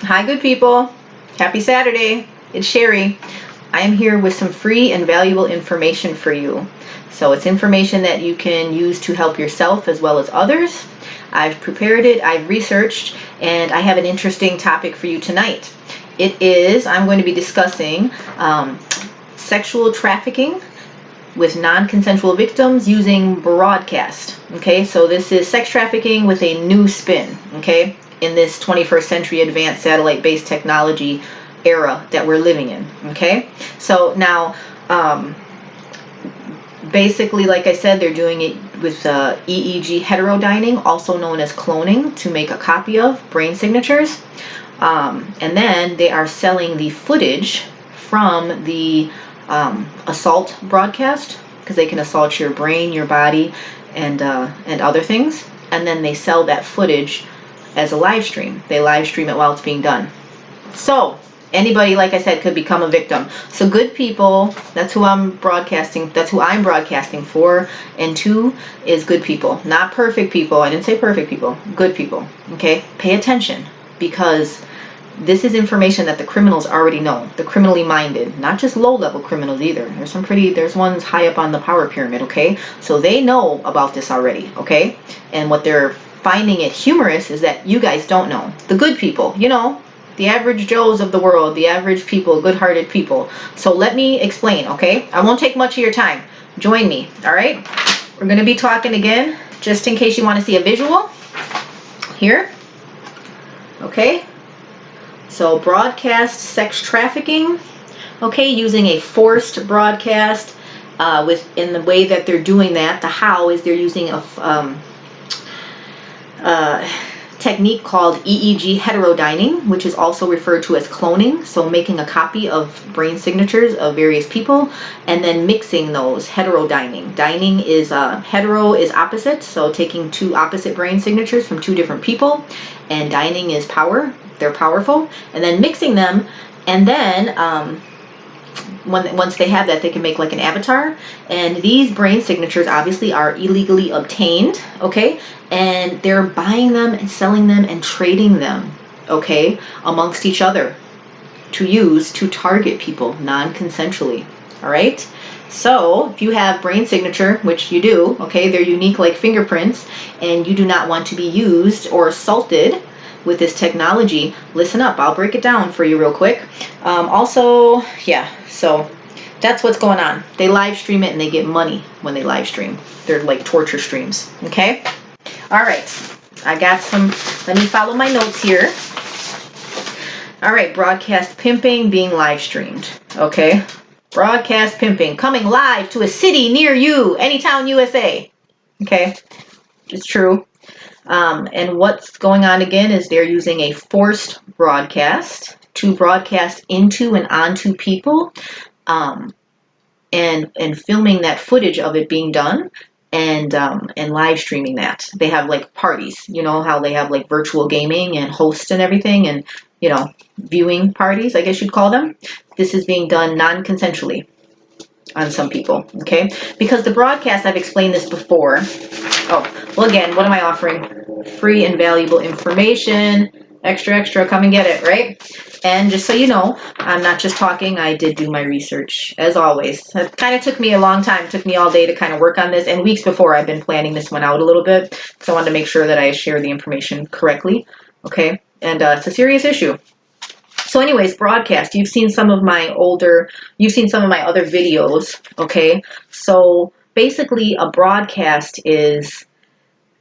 Hi, good people. Happy Saturday. It's Sherry. I am here with some free and valuable information for you. So it's information that you can use to help yourself as well as others. I've prepared it, I've researched, and I have an interesting topic for you tonight. I'm going to be discussing sexual trafficking with non-consensual victims using broadcast. Okay, so this is sex trafficking with a new spin, okay, in this 21st century advanced satellite-based technology era that we're living in. Okay, so now basically, like I said, they're doing it with EEG Heterodyning, also known as cloning, to make a copy of brain signatures, and then they are selling the footage from the assault broadcast, because they can assault your brain, your body, and other things, and then they sell that footage as a live stream. They live stream it while it's being done. So anybody, like I said, could become a victim. So good people, that's who I'm broadcasting for, and two is good people, not perfect people. I didn't say perfect people, good people. Okay, pay attention, because this is information that the criminals already know, the criminally minded, not just low-level criminals either. There's ones high up on the power pyramid, okay? So they know about this already, okay? And what they're finding it humorous is that you guys don't know. The good people, you know, the average Joes of the world, the average people, good-hearted people. So let me explain, okay? I won't take much of your time. Join me, all right? We're going to be talking again, just in case you want to see a visual. Here, okay? So broadcast sex trafficking, okay, using a forced broadcast. In the way that they're doing that, the how is they're using a technique called EEG Heterodyning, which is also referred to as cloning. So making a copy of brain signatures of various people and then mixing those. Heterodyning. Dining is hetero is opposite, so taking two opposite brain signatures from two different people, and dining is power. They're powerful, and then mixing them, and then once they have that, they can make like an avatar. And these brain signatures obviously are illegally obtained, okay, and they're buying them and selling them and trading them, okay, amongst each other to use to target people non-consensually. All right, so if you have brain signature, which you do, okay, they're unique like fingerprints, and you do not want to be used or assaulted with this technology, listen up. I'll break it down for you real quick. Also, yeah, so that's what's going on. They live stream it and they get money when they live stream. They're like torture streams, okay? All right, I got some, let me follow my notes here. All right, broadcast pimping being live streamed, okay? Broadcast pimping coming live to a city near you, Anytown, USA, okay? It's true. And what's going on again is they're using a forced broadcast to broadcast into and onto people, and filming that footage of it being done, and live streaming that. They have like parties, you know how they have like virtual gaming and hosts and everything, and you know, viewing parties, I guess you'd call them. This is being done non-consensually on some people, okay? Because the broadcast, I've explained this before. Oh, well, again, what am I offering? Free and valuable information. Extra, come and get it, right? And just so you know, I'm not just talking, I did do my research, as always. It kind of took me a long time. It took me all day to kind of work on this, and weeks before I've been planning this one out a little bit, so I wanted to make sure that I share the information correctly, okay? And it's a serious issue. So anyways, broadcast, you've seen some of my other videos, okay? So basically a broadcast is,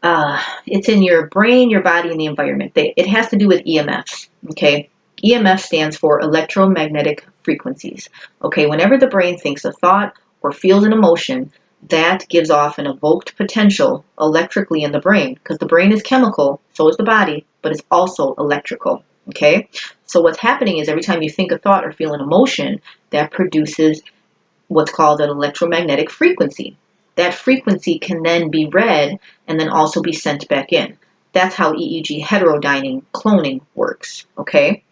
it's in your brain, your body, and the environment. It has to do with EMFs, okay? EMF stands for electromagnetic frequencies, okay? Whenever the brain thinks a thought or feels an emotion, that gives off an evoked potential electrically in the brain, because the brain is chemical, so is the body, but it's also electrical, okay? So what's happening is every time you think a thought or feel an emotion, that produces what's called an electromagnetic frequency. That frequency can then be read and then also be sent back in. That's how EEG Heterodyning cloning works, okay?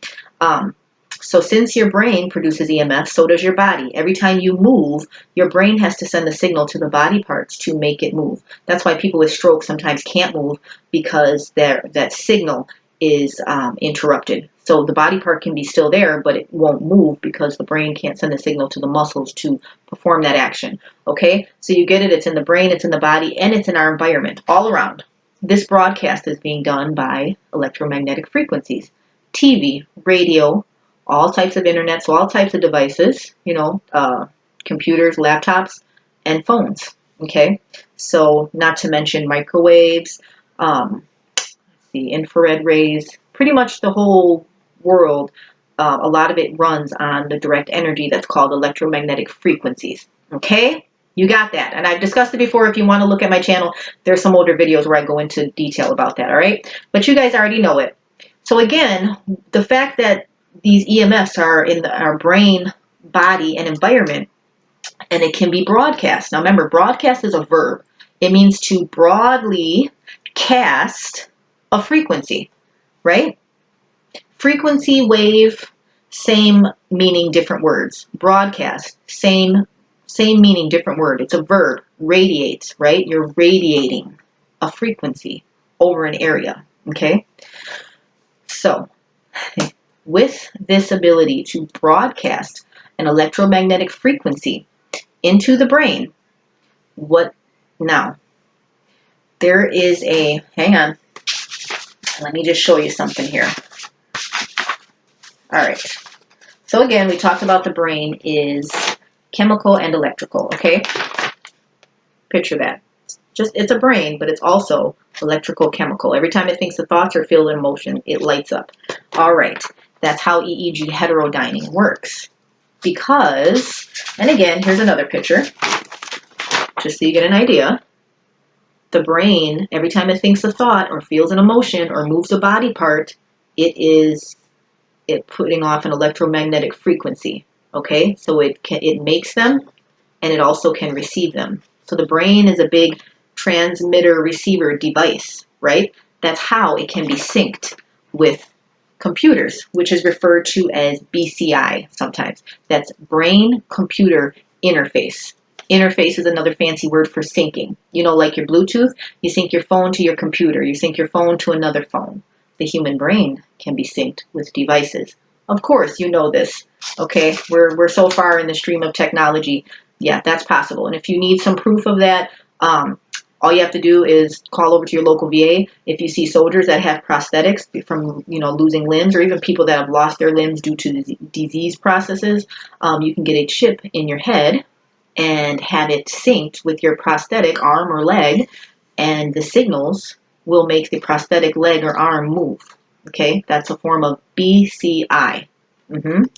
So since your brain produces EMF, so does your body. Every time you move, your brain has to send the signal to the body parts to make it move. That's why people with stroke sometimes can't move, because that signal is interrupted So the body part can be still there, but it won't move because the brain can't send a signal to the muscles to perform that action. Okay, so you get it. It's in the brain, it's in the body, and it's in our environment all around. This broadcast is being done by electromagnetic frequencies, TV, radio, all types of internet, so all types of devices, computers, laptops, and phones. Okay, so not to mention microwaves, the infrared rays, pretty much the whole world. A lot of it runs on the direct energy that's called electromagnetic frequencies. Okay, you got that. And I've discussed it before. If you want to look at my channel, there's some older videos where I go into detail about that. All right, but you guys already know it. So again, the fact that these EMFs are in our brain, body, and environment, and it can be broadcast. Now remember, broadcast is a verb. It means to broadly cast a frequency, right? Frequency, wave, same meaning, different words. Broadcast, same meaning, different word. It's a verb. Radiates, right? You're radiating a frequency over an area, okay? So, with this ability to broadcast an electromagnetic frequency into the brain, what now? There is a, hang on, let me just show you something here. All right. So again, we talked about the brain is chemical and electrical, okay? Picture that. It's a brain, but it's also electrical chemical. Every time it thinks of thoughts or feels an emotion, it lights up. All right. That's how EEG heterodyning works. Because, and again, here's another picture, just so you get an idea. The brain, every time it thinks a thought or feels an emotion or moves a body part, it putting off an electromagnetic frequency, okay? So it makes them, and it also can receive them. So the brain is a big transmitter-receiver device, right? That's how it can be synced with computers, which is referred to as BCI sometimes. That's brain-computer interface. Interface is another fancy word for syncing. Like your Bluetooth, you sync your phone to your computer, you sync your phone to another phone. The human brain can be synced with devices. Of course, you know this, okay? We're so far in the stream of technology. Yeah, that's possible. And if you need some proof of that, all you have to do is call over to your local VA. If you see soldiers that have prosthetics from, losing limbs, or even people that have lost their limbs due to disease processes, you can get a chip in your head and have it synced with your prosthetic arm or leg, and the signals will make the prosthetic leg or arm move. Okay, that's a form of BCI.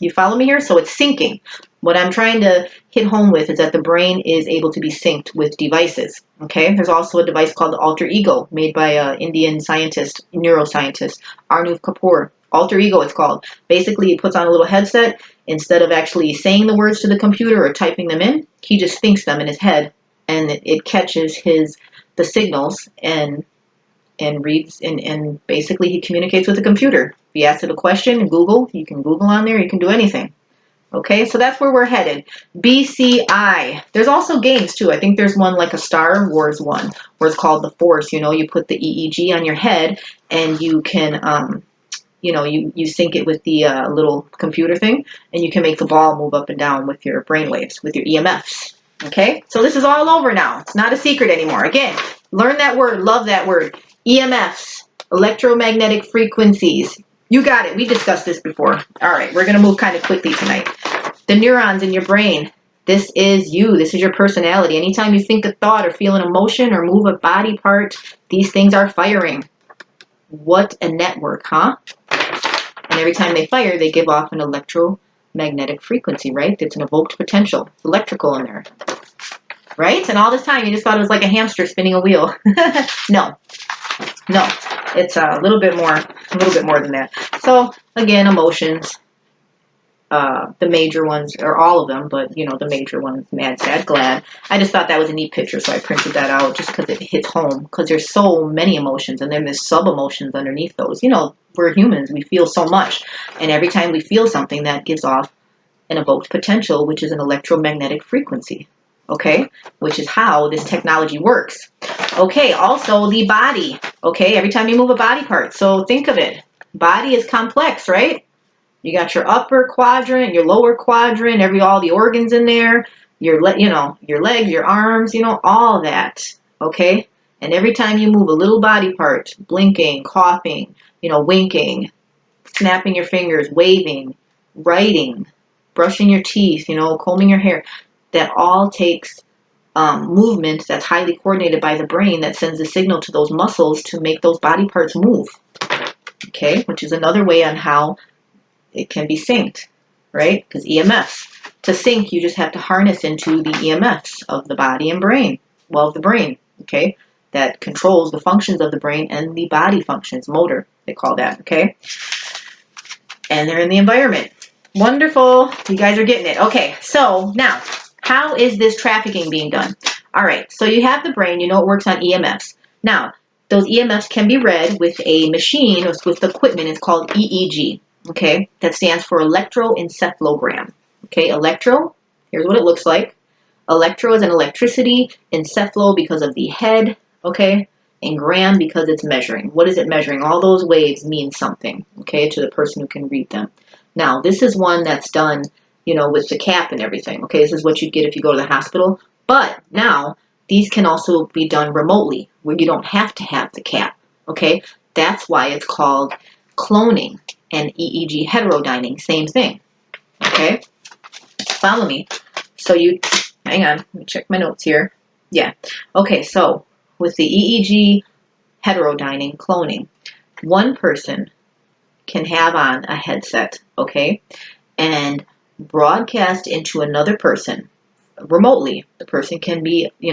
You follow me here? So it's syncing. What I'm trying to hit home with is that the brain is able to be synced with devices. Okay, there's also a device called the alter ego, made by an Indian scientist, neuroscientist, Arnav Kapoor. Alter ego, it's called. Basically, he puts on a little headset. Instead of actually saying the words to the computer or typing them in, he just thinks them in his head, and it catches the signals and reads, and basically he communicates with the computer. If you ask it a question, Google, you can Google on there, you can do anything. Okay, so that's where we're headed. BCI. There's also games too. I think there's one like a Star Wars one where it's called The Force. You put the EEG on your head and you can, you sync it with the little computer thing, and you can make the ball move up and down with your brainwaves, with your EMFs. Okay, so this is all over now. It's not a secret anymore. Again, learn that word, love that word. EMFs, electromagnetic frequencies. You got it. We discussed this before. All right, we're going to move kind of quickly tonight. The neurons in your brain. This is you. This is your personality. Anytime you think a thought or feel an emotion or move a body part, these things are firing. What a network, huh? And every time they fire, they give off an electromagnetic frequency, right? It's an evoked potential. It's electrical in there. Right? And all this time, you just thought it was like a hamster spinning a wheel. No. It's a little bit more than that. So, again, emotions. The major ones, or all of them, but, the major ones, mad, sad, glad. I just thought that was a neat picture, so I printed that out just because it hits home. Because there's so many emotions, and then there's sub-emotions underneath those. We're humans. We feel so much. And every time we feel something, that gives off an evoked potential, which is an electromagnetic frequency. Okay? Which is how this technology works. Okay, also the body. Okay, every time you move a body part. So think of it. Body is complex, right? You got your upper quadrant, your lower quadrant, all the organs in there, your legs, your arms, all that, okay? And every time you move a little body part, blinking, coughing, winking, snapping your fingers, waving, writing, brushing your teeth, combing your hair, that all takes movement that's highly coordinated by the brain that sends a signal to those muscles to make those body parts move, okay? Which is another way on how it can be synced, right? Because EMFs. To sync, you just have to harness into the EMFs of the body and brain. Well, of the brain, okay? That controls the functions of the brain and the body functions, motor, they call that, okay? And they're in the environment. Wonderful. You guys are getting it. Okay, so now, how is this trafficking being done? All right, so you have the brain, it works on EMFs. Now, those EMFs can be read with a machine, with equipment. It's called EEG. Okay, that stands for electroencephalogram. Okay, electro, here's what it looks like. Electro is an electricity, encephalo because of the head, okay, and gram because it's measuring. What is it measuring? All those waves mean something, okay, to the person who can read them. Now, this is one that's done, with the cap and everything, okay? This is what you get if you go to the hospital. But now, these can also be done remotely, where you don't have to have the cap, okay? That's why it's called cloning. And EEG Heterodyning, same thing, okay? Follow me. So hang on, let me check my notes here. Yeah, okay, so with the EEG Heterodyning, cloning, one person can have on a headset, okay, and broadcast into another person remotely. The person can be, they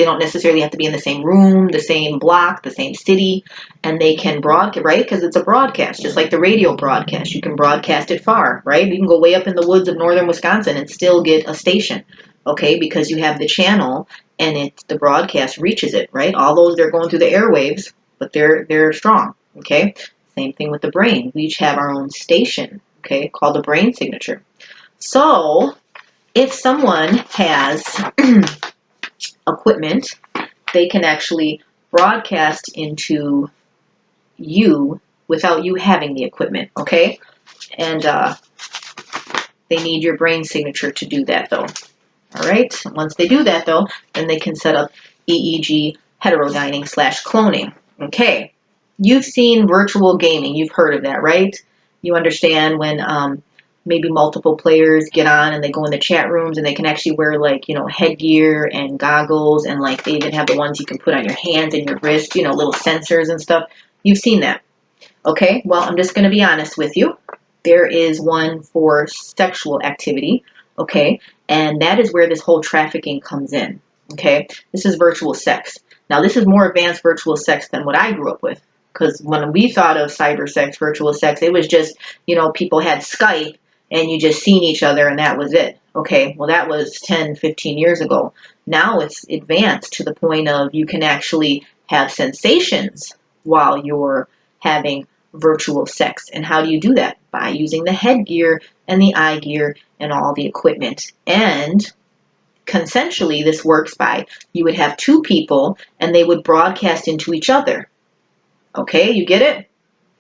don't necessarily have to be in the same room, the same block, the same city, and they can broadcast, right? Because it's a broadcast, just like the radio broadcast. You can broadcast it far, right? You can go way up in the woods of northern Wisconsin and still get a station, okay? Because you have the channel and the broadcast reaches it, right? All those, they're going through the airwaves, but they're strong, okay? Same thing with the brain. We each have our own station, okay, called the brain signature. So if someone has equipment, they can actually broadcast into you without you having the equipment, okay? And they need your brain signature to do that, though. All right? Once they do that, though, then they can set up EEG Heterodyning / cloning. Okay. You've seen virtual gaming. You've heard of that, right? You understand when maybe multiple players get on and they go in the chat rooms and they can actually wear headgear and goggles, and they even have the ones you can put on your hands and your wrist, little sensors and stuff. You've seen that. Okay, well, I'm just going to be honest with you. There is one for sexual activity, okay, and that is where this whole trafficking comes in, okay? This is virtual sex. Now, this is more advanced virtual sex than what I grew up with, because when we thought of cyber sex, virtual sex, it was just, people had Skype, and you just seen each other and that was it. Okay, well, that was 10, 15 years ago. Now it's advanced to the point of you can actually have sensations while you're having virtual sex. And how do you do that? By using the headgear and the eye gear and all the equipment. And consensually, this works by, you would have two people and they would broadcast into each other. Okay, you get it?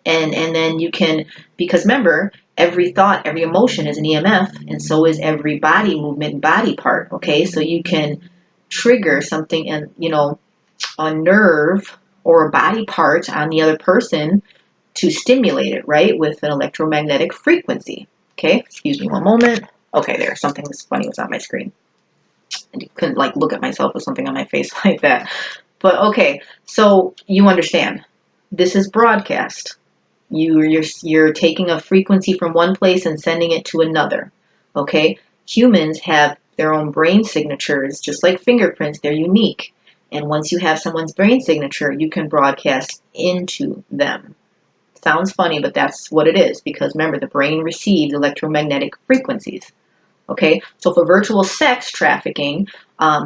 And then you can, because remember, every thought, every emotion is an EMF, and so is every body movement and body part, okay? So you can trigger something and, a nerve or a body part on the other person to stimulate it, right, with an electromagnetic frequency, okay? Excuse me one moment. Okay, there, something was funny was on my screen. And you couldn't, look at myself with something on my face like that. But, okay, so you understand. This is broadcast. You're taking a frequency from one place and sending it to another, okay? Humans have their own brain signatures, just like fingerprints, they're unique. And once you have someone's brain signature, you can broadcast into them. Sounds funny, but that's what it is, because remember, the brain receives electromagnetic frequencies, okay? So for virtual sex trafficking,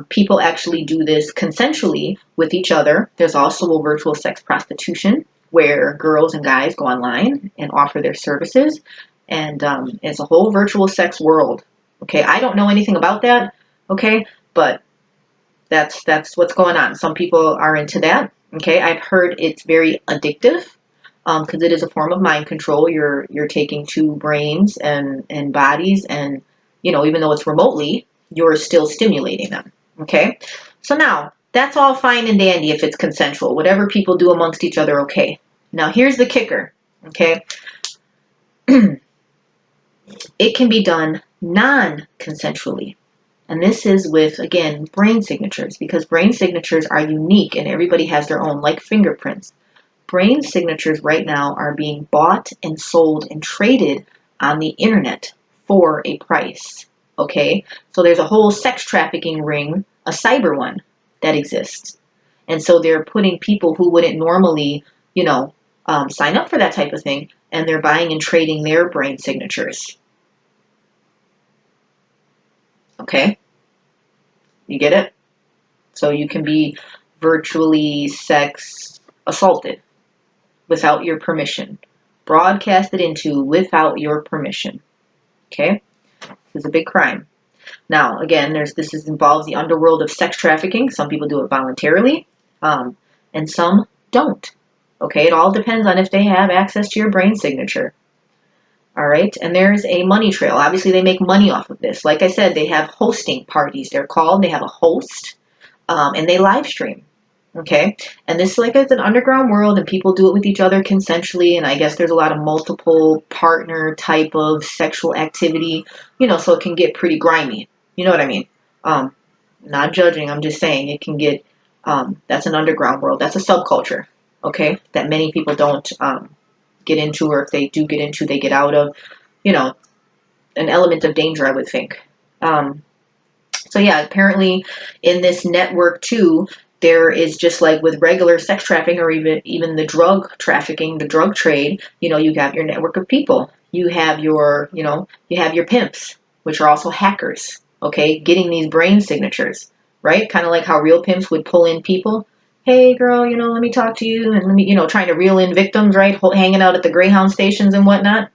people actually do this consensually with each other. There's also a virtual sex prostitution, where girls and guys go online and offer their services, and it's a whole virtual sex world. Okay, I don't know anything about that. Okay, but that's what's going on. Some people are into that. Okay, I've heard it's very addictive. because it is a form of mind control. You're taking two brains and bodies, and even though it's remotely, you're still stimulating them. Okay, so now that's all fine and dandy if it's consensual. Whatever people do amongst each other, okay. Now here's the kicker. Okay, it can be done non-consensually. And this is with, again, brain signatures, because brain signatures are unique and everybody has their own, like fingerprints. Brain signatures right now are being bought and sold and traded on the internet for a price. Okay? So there's a whole sex trafficking ring, a cyber one, that exists. And so they're putting people who wouldn't normally, sign up for that type of thing, and they're buying and trading their brain signatures. Okay? You get it? So you can be virtually sex assaulted without your permission. Broadcasted into without your permission. Okay? This is a big crime. Now, again, this involves the underworld of sex trafficking. Some people do it voluntarily, and some don't. Okay? It all depends on if they have access to your brain signature. All right, and there's a money trail. Obviously, they make money off of this. Like I said, they have hosting parties. They're called. They have a host, and they live stream. Okay, and this, like, it's an underground world, and people do it with each other consensually. And I guess there's a lot of multiple partner type of sexual activity. So it can get pretty grimy. You know what I mean? Not judging. I'm just saying it can get. That's an underground world. That's a subculture. Okay, that many people don't. Get into, or if they do get into, they get out of, an element of danger, I would think. So yeah, apparently in this network too, there is, just like with regular sex trafficking, or even the drug trafficking, the drug trade, you have your network of people. You have your, you have your pimps, which are also hackers, okay, getting these brain signatures, right? Kind of like how real pimps would pull in people. Hey girl, let me talk to you, and let me, trying to reel in victims, right? Hanging out at the Greyhound stations and whatnot.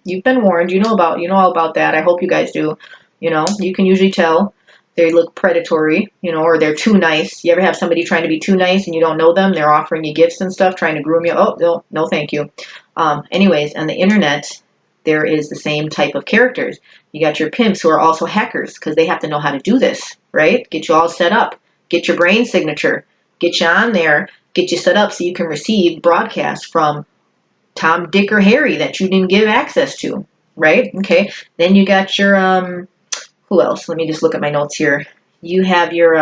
You've been warned. You know all about that. I hope you guys do. You can usually tell they look predatory, or they're too nice. You ever have somebody trying to be too nice and you don't know them? They're offering you gifts and stuff, trying to groom you. Oh, no, thank you. Anyways, on the internet, there is the same type of characters. You got your pimps who are also hackers, because they have to know how to do this, right? Get you all set up. Get your brain signature. Get you on there, get you set up so you can receive broadcasts from Tom, Dick, or Harry that you didn't give access to, right? Okay. Then you got your, who else? Let me just look at my notes here. You have your,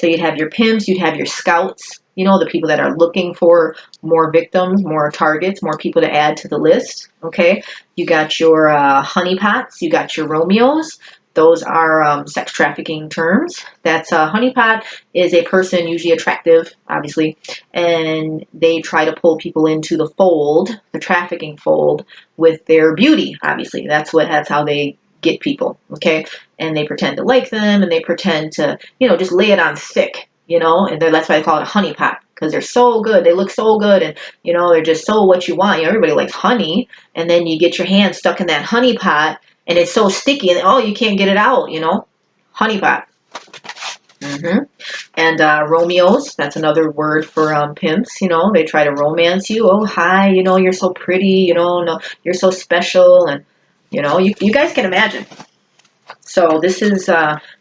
so you'd have your pimps, you'd have your scouts, the people that are looking for more victims, more targets, more people to add to the list, okay? You got your honeypots, you got your Romeos. Those are sex trafficking terms. That's a honeypot is a person, usually attractive, obviously, and they try to pull people into the fold, the trafficking fold, with their beauty, obviously. That's how they get people, okay? And they pretend to like them, and they pretend to, just lay it on thick, and that's why they call it a honeypot, because they're so good, they look so good, and, they're just so what you want. Everybody likes honey, and then you get your hand stuck in that honeypot, and it's so sticky, and you can't get it out, honeypot. And Romeos, that's another word for pimps, they try to romance you. Oh, hi, you're so pretty, no, you're so special, and, you guys can imagine. So this is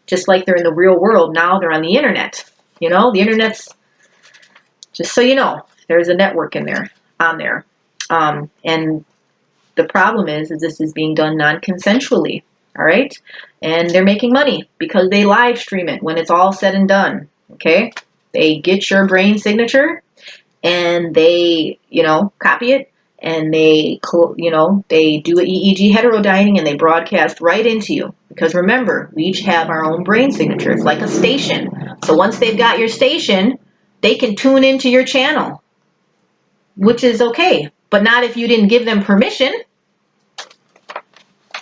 just like they're in the real world. Now they're on the internet. The internet's, just so you know, there's a network on there. And the problem is this is being done non-consensually, all right? And they're making money because they live stream it when it's all said and done, okay? They get your brain signature and they, copy it, and they, they do an EEG heterodyning and they broadcast right into you. Because remember, we each have our own brain signature. It's like a station. So once they've got your station, they can tune into your channel, which is okay, but not if you didn't give them permission.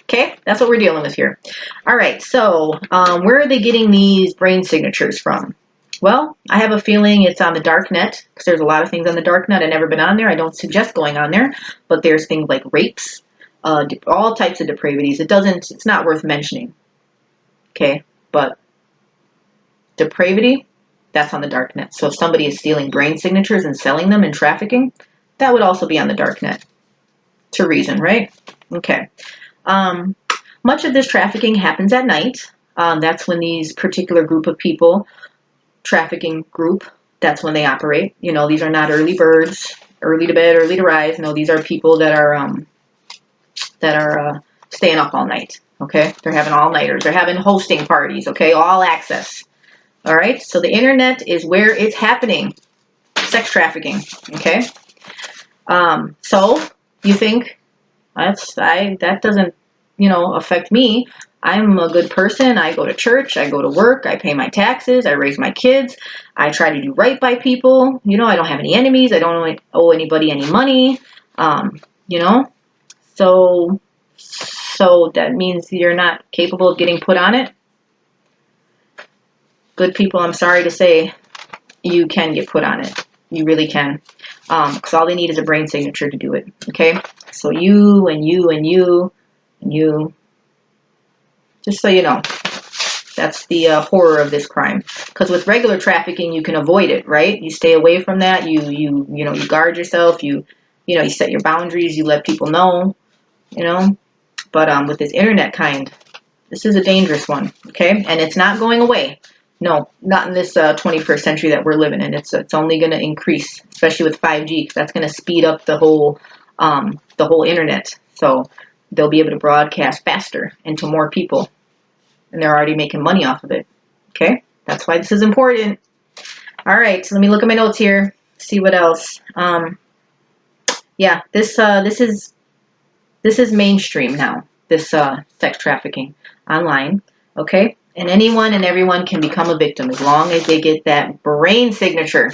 Okay, that's what we're dealing with here. All right, so where are they getting these brain signatures from? Well, I have a feeling it's on the dark net, because there's a lot of things on the dark net. I've never been on there. I don't suggest going on there, but there's things like rapes, all types of depravities. It's not worth mentioning. Okay, but depravity, that's on the dark net. So if somebody is stealing brain signatures and selling them and trafficking, that would also be on the dark net. To reason, right? Okay. Much of this trafficking happens at night. That's when these particular group of people, trafficking group, that's when they operate. You know, these are not early birds, early to bed, early to rise. No, these are people that are staying up all night. Okay, they're having all-nighters. They're having hosting parties. Okay, all access. All right. So the internet is where it's happening. Sex trafficking. Okay. So you think that doesn't, you know, affect me. I'm a good person. I go to church. I go to work. I pay my taxes. I raise my kids. I try to do right by people. You know, I don't have any enemies. I don't owe anybody any money. You know, so that means you're not capable of getting put on it. Good people, I'm sorry to say, you can get put on it. You really can. Because all they need is a brain signature to do it. Okay? So you and you and you and you. Just so you know, that's the horror of this crime. Because with regular trafficking, you can avoid it, right? You stay away from that. You know, you guard yourself. You set your boundaries. You let people know. You know, but with this internet kind, this is a dangerous one. Okay, and it's not going away. No, not in this 21st century that we're living in. It's only going to increase, especially with 5G. 'Cause that's going to speed up the whole internet. So they'll be able to broadcast faster and to more people. And they're already making money off of it. Okay? That's why this is important. All right, so let me look at my notes here. See what else. Yeah, this is mainstream now. This sex trafficking online. Okay? And anyone and everyone can become a victim as long as they get that brain signature.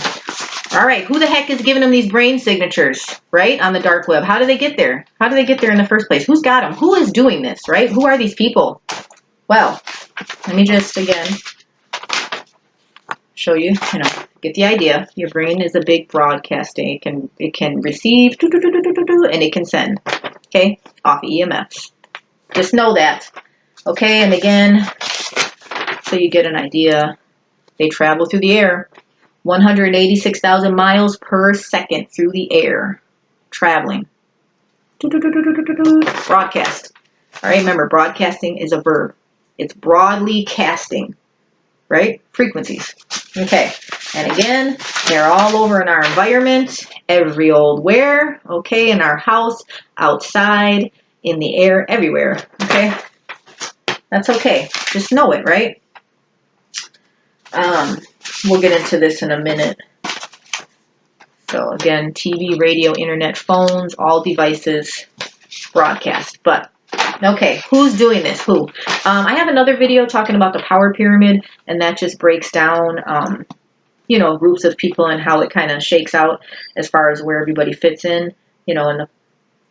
All right, who the heck is giving them these brain signatures, right, on the dark web? How do they get there? How do they get there in the first place? Who's got them? Who is doing this, right? Who are these people? Well, let me just, again, show you, get the idea. Your brain is a big broadcasting. It can receive, and it can send, okay, off EMFs. Just know that, okay? And again, so you get an idea, they travel through the air. 186,000 miles per second through the air, traveling. Broadcast. All right, remember, broadcasting is a verb. It's broadly casting, right? Frequencies. Okay, and again, they're all over in our environment, every old where, okay, in our house, outside, in the air, everywhere, okay? That's okay. Just know it, right? We'll get into this in a minute. So again, TV, radio, internet, phones, all devices broadcast. But okay, who's doing this? Who? I have another video talking about the power pyramid, and that just breaks down, groups of people and how it kind of shakes out as far as where everybody fits in, in the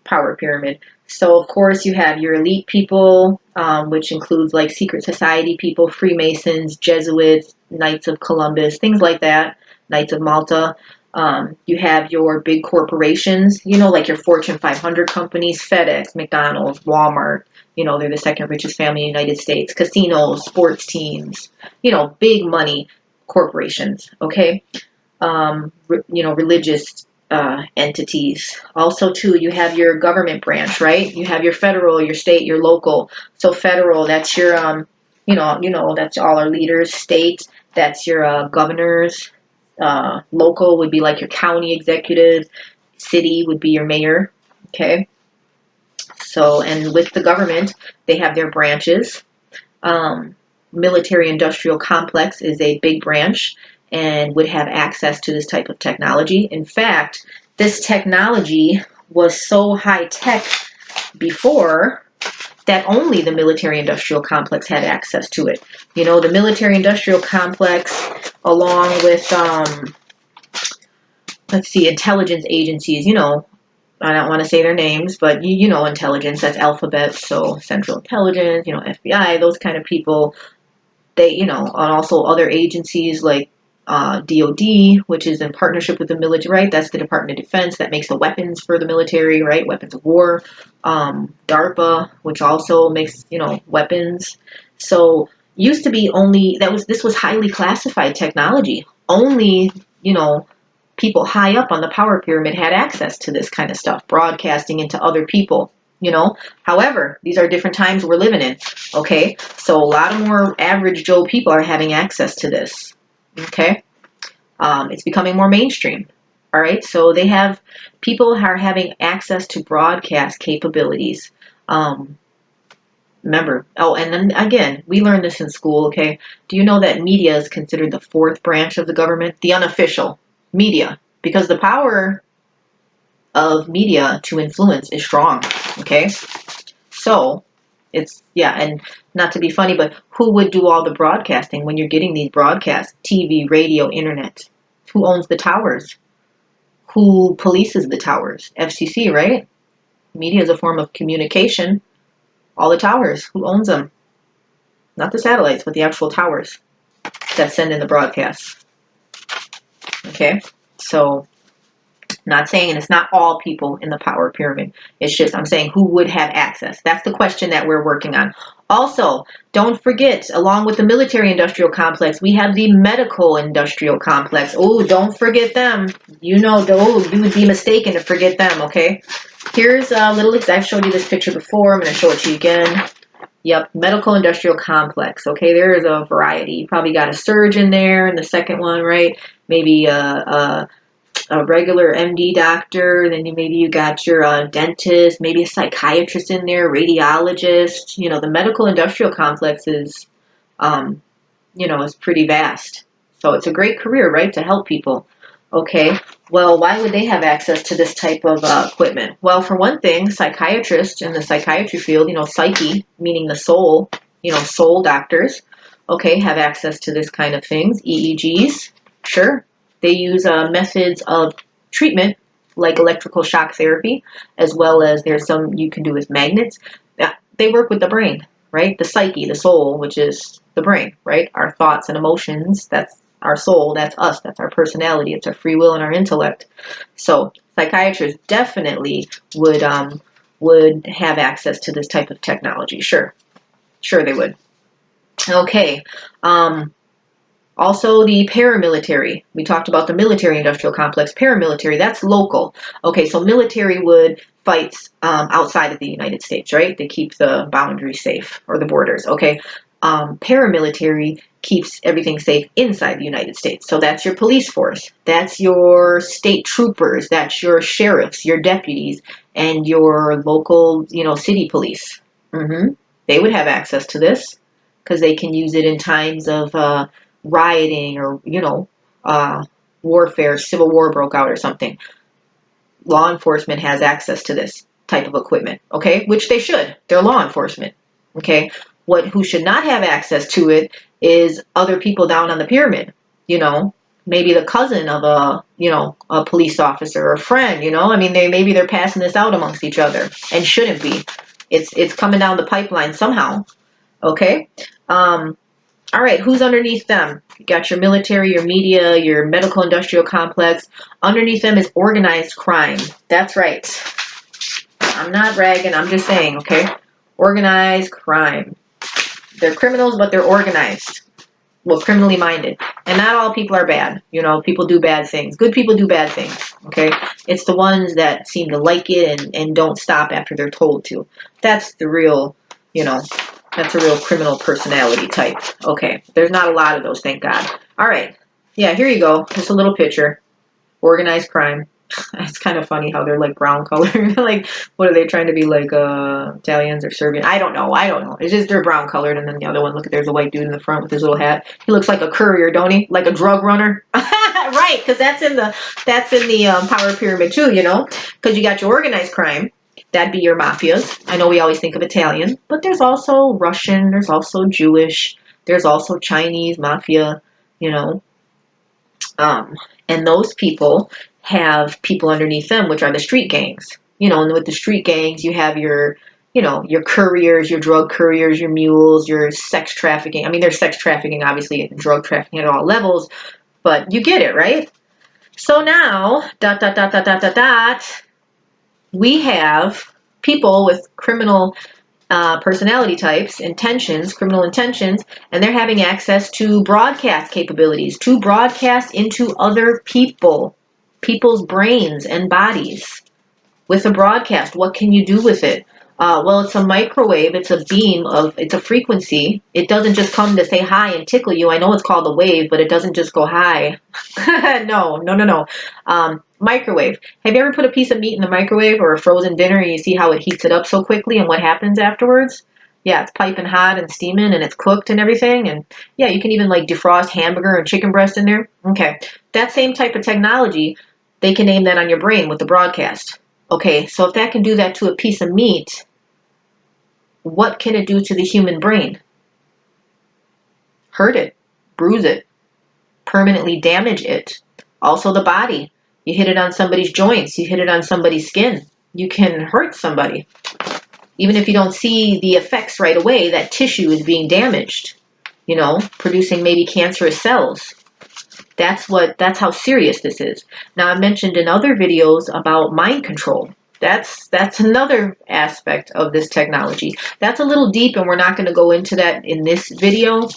power pyramid. So of course you have your elite people, which includes like secret society people, Freemasons, Jesuits, Knights of Columbus, things like that, Knights of Malta. You have your big corporations, like your Fortune 500 companies, FedEx, McDonald's, Walmart. They're the second richest family in the United States. Casinos, sports teams, big money corporations, okay? Religious entities. Also, too, you have your government branch, right? You have your federal, your state, your local. So federal, that's your, that's all our leaders. State, that's your governors. Local would be like your county executives. City would be your mayor. Okay. So, and with the government, they have their branches. Military industrial complex is a big branch and would have access to this type of technology. In fact, this technology was so high tech before that only the military industrial complex had access to it. The military industrial complex, along with, intelligence agencies, I don't want to say their names, but you know intelligence, that's alphabet, so Central Intelligence, FBI, those kind of people. They, and also other agencies like DOD, which is in partnership with the military, right? That's the Department of Defense that makes the weapons for the military, right? Weapons of war. DARPA, which also makes, weapons. So used to be only, this was highly classified technology. Only, people high up on the power pyramid had access to this kind of stuff, broadcasting into other people, you know. However, these are different times we're living in, okay? So a lot of more average Joe people are having access to this, okay? It's becoming more mainstream, all right? So people are having access to broadcast capabilities. Remember, and then again, we learned this in school, okay? Do you know that media is considered the fourth branch of the government? The unofficial media, because the power of media to influence is strong, okay? So it's, and not to be funny, but who would do all the broadcasting when you're getting these broadcasts? TV, radio, internet. Who owns the towers? Who polices the towers? FCC, right? Media is a form of communication. All the towers, who owns them? Not the satellites, but the actual towers that send in the broadcasts. Okay, so not saying, and it's not all people in the power pyramid. It's just, I'm saying who would have access. That's the question that we're working on. Also, don't forget, along with the military industrial complex, we have the medical industrial complex. Oh, don't forget them. You know, you would be mistaken to forget them, okay? Here's a little, I've showed you this picture before. I'm going to show it to you again. Yep, medical industrial complex. Okay, there is a variety. You probably got a surgeon there in the second one, right? Maybe a regular MD doctor. Then maybe you got your dentist, maybe a psychiatrist in there, radiologist. You know, the medical industrial complex is, is pretty vast. So it's a great career, right, to help people. Okay, well, why would they have access to this type of equipment? Well, for one thing, psychiatrists in the psychiatry field, psyche, meaning the soul, soul doctors, okay, have access to this kind of things. EEGs, sure. They use methods of treatment like electrical shock therapy, as well as there's some you can do with magnets. They work with the brain, right? The psyche, the soul, which is the brain, right? Our thoughts and emotions, that's our soul, that's us, that's our personality, it's our free will and our intellect. So psychiatrists definitely would have access to this type of technology. Sure they would. Okay. Also the paramilitary. We talked about the military industrial complex. Paramilitary, that's local. Okay, so military would fight outside of the United States, right? They keep the boundaries safe, or the borders, okay? Paramilitary keeps everything safe inside the United States. So that's your police force. That's your state troopers. That's your sheriffs, your deputies, and your local, city police. They would have access to this because they can use it in times of rioting or, warfare, civil war broke out or something. Law enforcement has access to this type of equipment, okay? Which they should. They're law enforcement, okay? Who should not have access to it is other people down on the pyramid, maybe the cousin of a police officer or a friend, maybe they're passing this out amongst each other and shouldn't be. It's coming down the pipeline somehow, okay? All right, who's underneath them? You got your military, your media, your medical industrial complex. Underneath them is organized crime. That's right. I'm not ragging, I'm just saying, okay? Organized crime. They're criminals, but they're organized. Well, criminally minded. And not all people are bad. People do bad things. Good people do bad things, okay? It's the ones that seem to like it and don't stop after they're told to. That's the real, that's a real criminal personality type. Okay, there's not a lot of those, thank God. All right, yeah, here you go. Just a little picture. Organized crime. It's kind of funny how they're like brown color. Like, what are they trying to be, like Italians or Serbian? I don't know. It's just they're brown colored, and then the other one, look, there's a white dude in the front with his little hat. He looks like a courier, don't he? Like a drug runner. Right, because that's in the power pyramid too, because you got your organized crime. That'd be your mafias. I know we always think of Italian, but there's also Russian, there's also Jewish, there's also Chinese mafia, and those people have people underneath them, which are the street gangs. And with the street gangs, you have your couriers, your drug couriers, your mules, your sex trafficking. I mean, there's sex trafficking, obviously, and drug trafficking at all levels, but you get it, right? So now, we have people with criminal personality types, criminal intentions, and they're having access to broadcast capabilities, to broadcast into other people. people's brains and bodies with a broadcast. What can you do with it? Well, it's a microwave. It's a beam it's a frequency. It doesn't just come to say hi and tickle you. I know it's called a wave, but it doesn't just go hi. No. Microwave. Have you ever put a piece of meat in the microwave or a frozen dinner and you see how it heats it up so quickly and what happens afterwards? Yeah, it's piping hot and steaming and it's cooked and everything. And yeah, you can even like defrost hamburger and chicken breast in there. Okay, that same type of technology, they can aim that on your brain with the broadcast. Okay, so if that can do that to a piece of meat, what can it do to the human brain? Hurt it, bruise it, permanently damage it. Also the body. You hit it on somebody's joints, you hit it on somebody's skin. You can hurt somebody. Even if you don't see the effects right away, that tissue is being damaged, producing maybe cancerous cells. That's how serious this is. Now, I mentioned in other videos about mind control. That's another aspect of this technology. That's a little deep, and we're not going to go into that in this video,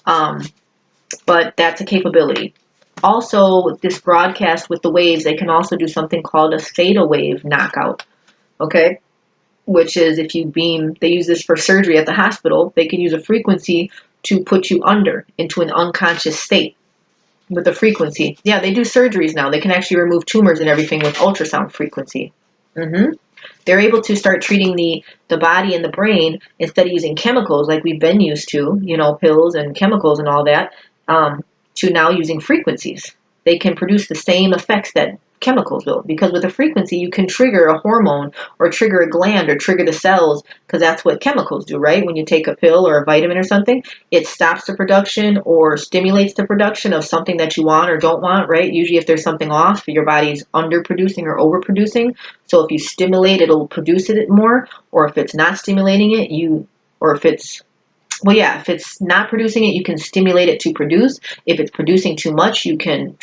but that's a capability. Also, this broadcast with the waves, they can also do something called a theta wave knockout, okay? Which is if you beam, they use this for surgery at the hospital, they can use a frequency to put you into an unconscious state with a frequency. Yeah, they do surgeries now. They can actually remove tumors and everything with ultrasound frequency. They're able to start treating the body and the brain instead of using chemicals like we've been used to, pills and chemicals and all that, to now using frequencies. They can produce the same effects that chemicals will, because with a frequency you can trigger a hormone or trigger a gland or trigger the cells, because that's what chemicals do, right? When you take a pill or a vitamin or something, it stops the production or stimulates the production of something that you want or don't want, right? Usually if there's something off, your body's underproducing or overproducing. So if you stimulate, it'll produce it more, or if it's not stimulating it, if it's not producing it, you can stimulate it to produce. If it's producing too much, you can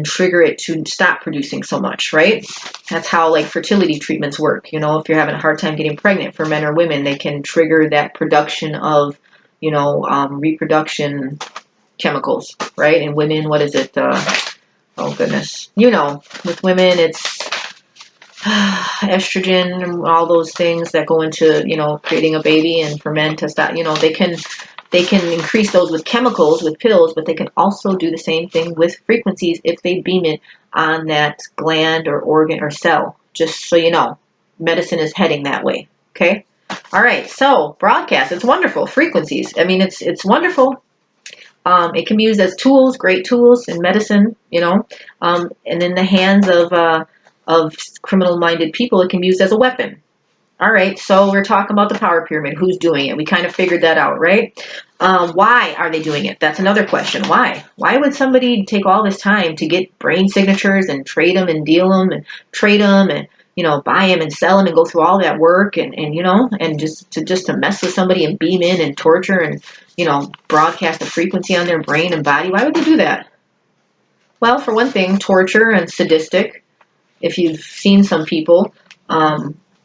trigger it to stop producing so much, right? That's how like fertility treatments work. If you're having a hard time getting pregnant for men or women, they can trigger that production of, reproduction chemicals, right? And women, what is it? Oh goodness. With women, it's estrogen and all those things that go into, creating a baby, and for men to stop, they can increase those with chemicals, with pills, but they can also do the same thing with frequencies if they beam it on that gland or organ or cell. Just so you know, medicine is heading that way. Okay? All right, so broadcast, it's wonderful. Frequencies, I mean, it's wonderful. It can be used as tools, great tools in medicine, and in the hands of criminal-minded people, it can be used as a weapon. All right, so we're talking about the power pyramid. Who's doing it? We kind of figured that out, right? Why are they doing it? That's another question. Why? Why would somebody take all this time to get brain signatures and trade them and deal them and trade them and, buy them and sell them and go through all that work and just to mess with somebody and beam in and torture and, broadcast a frequency on their brain and body? Why would they do that? Well, for one thing, torture and sadistic. If you've seen some people,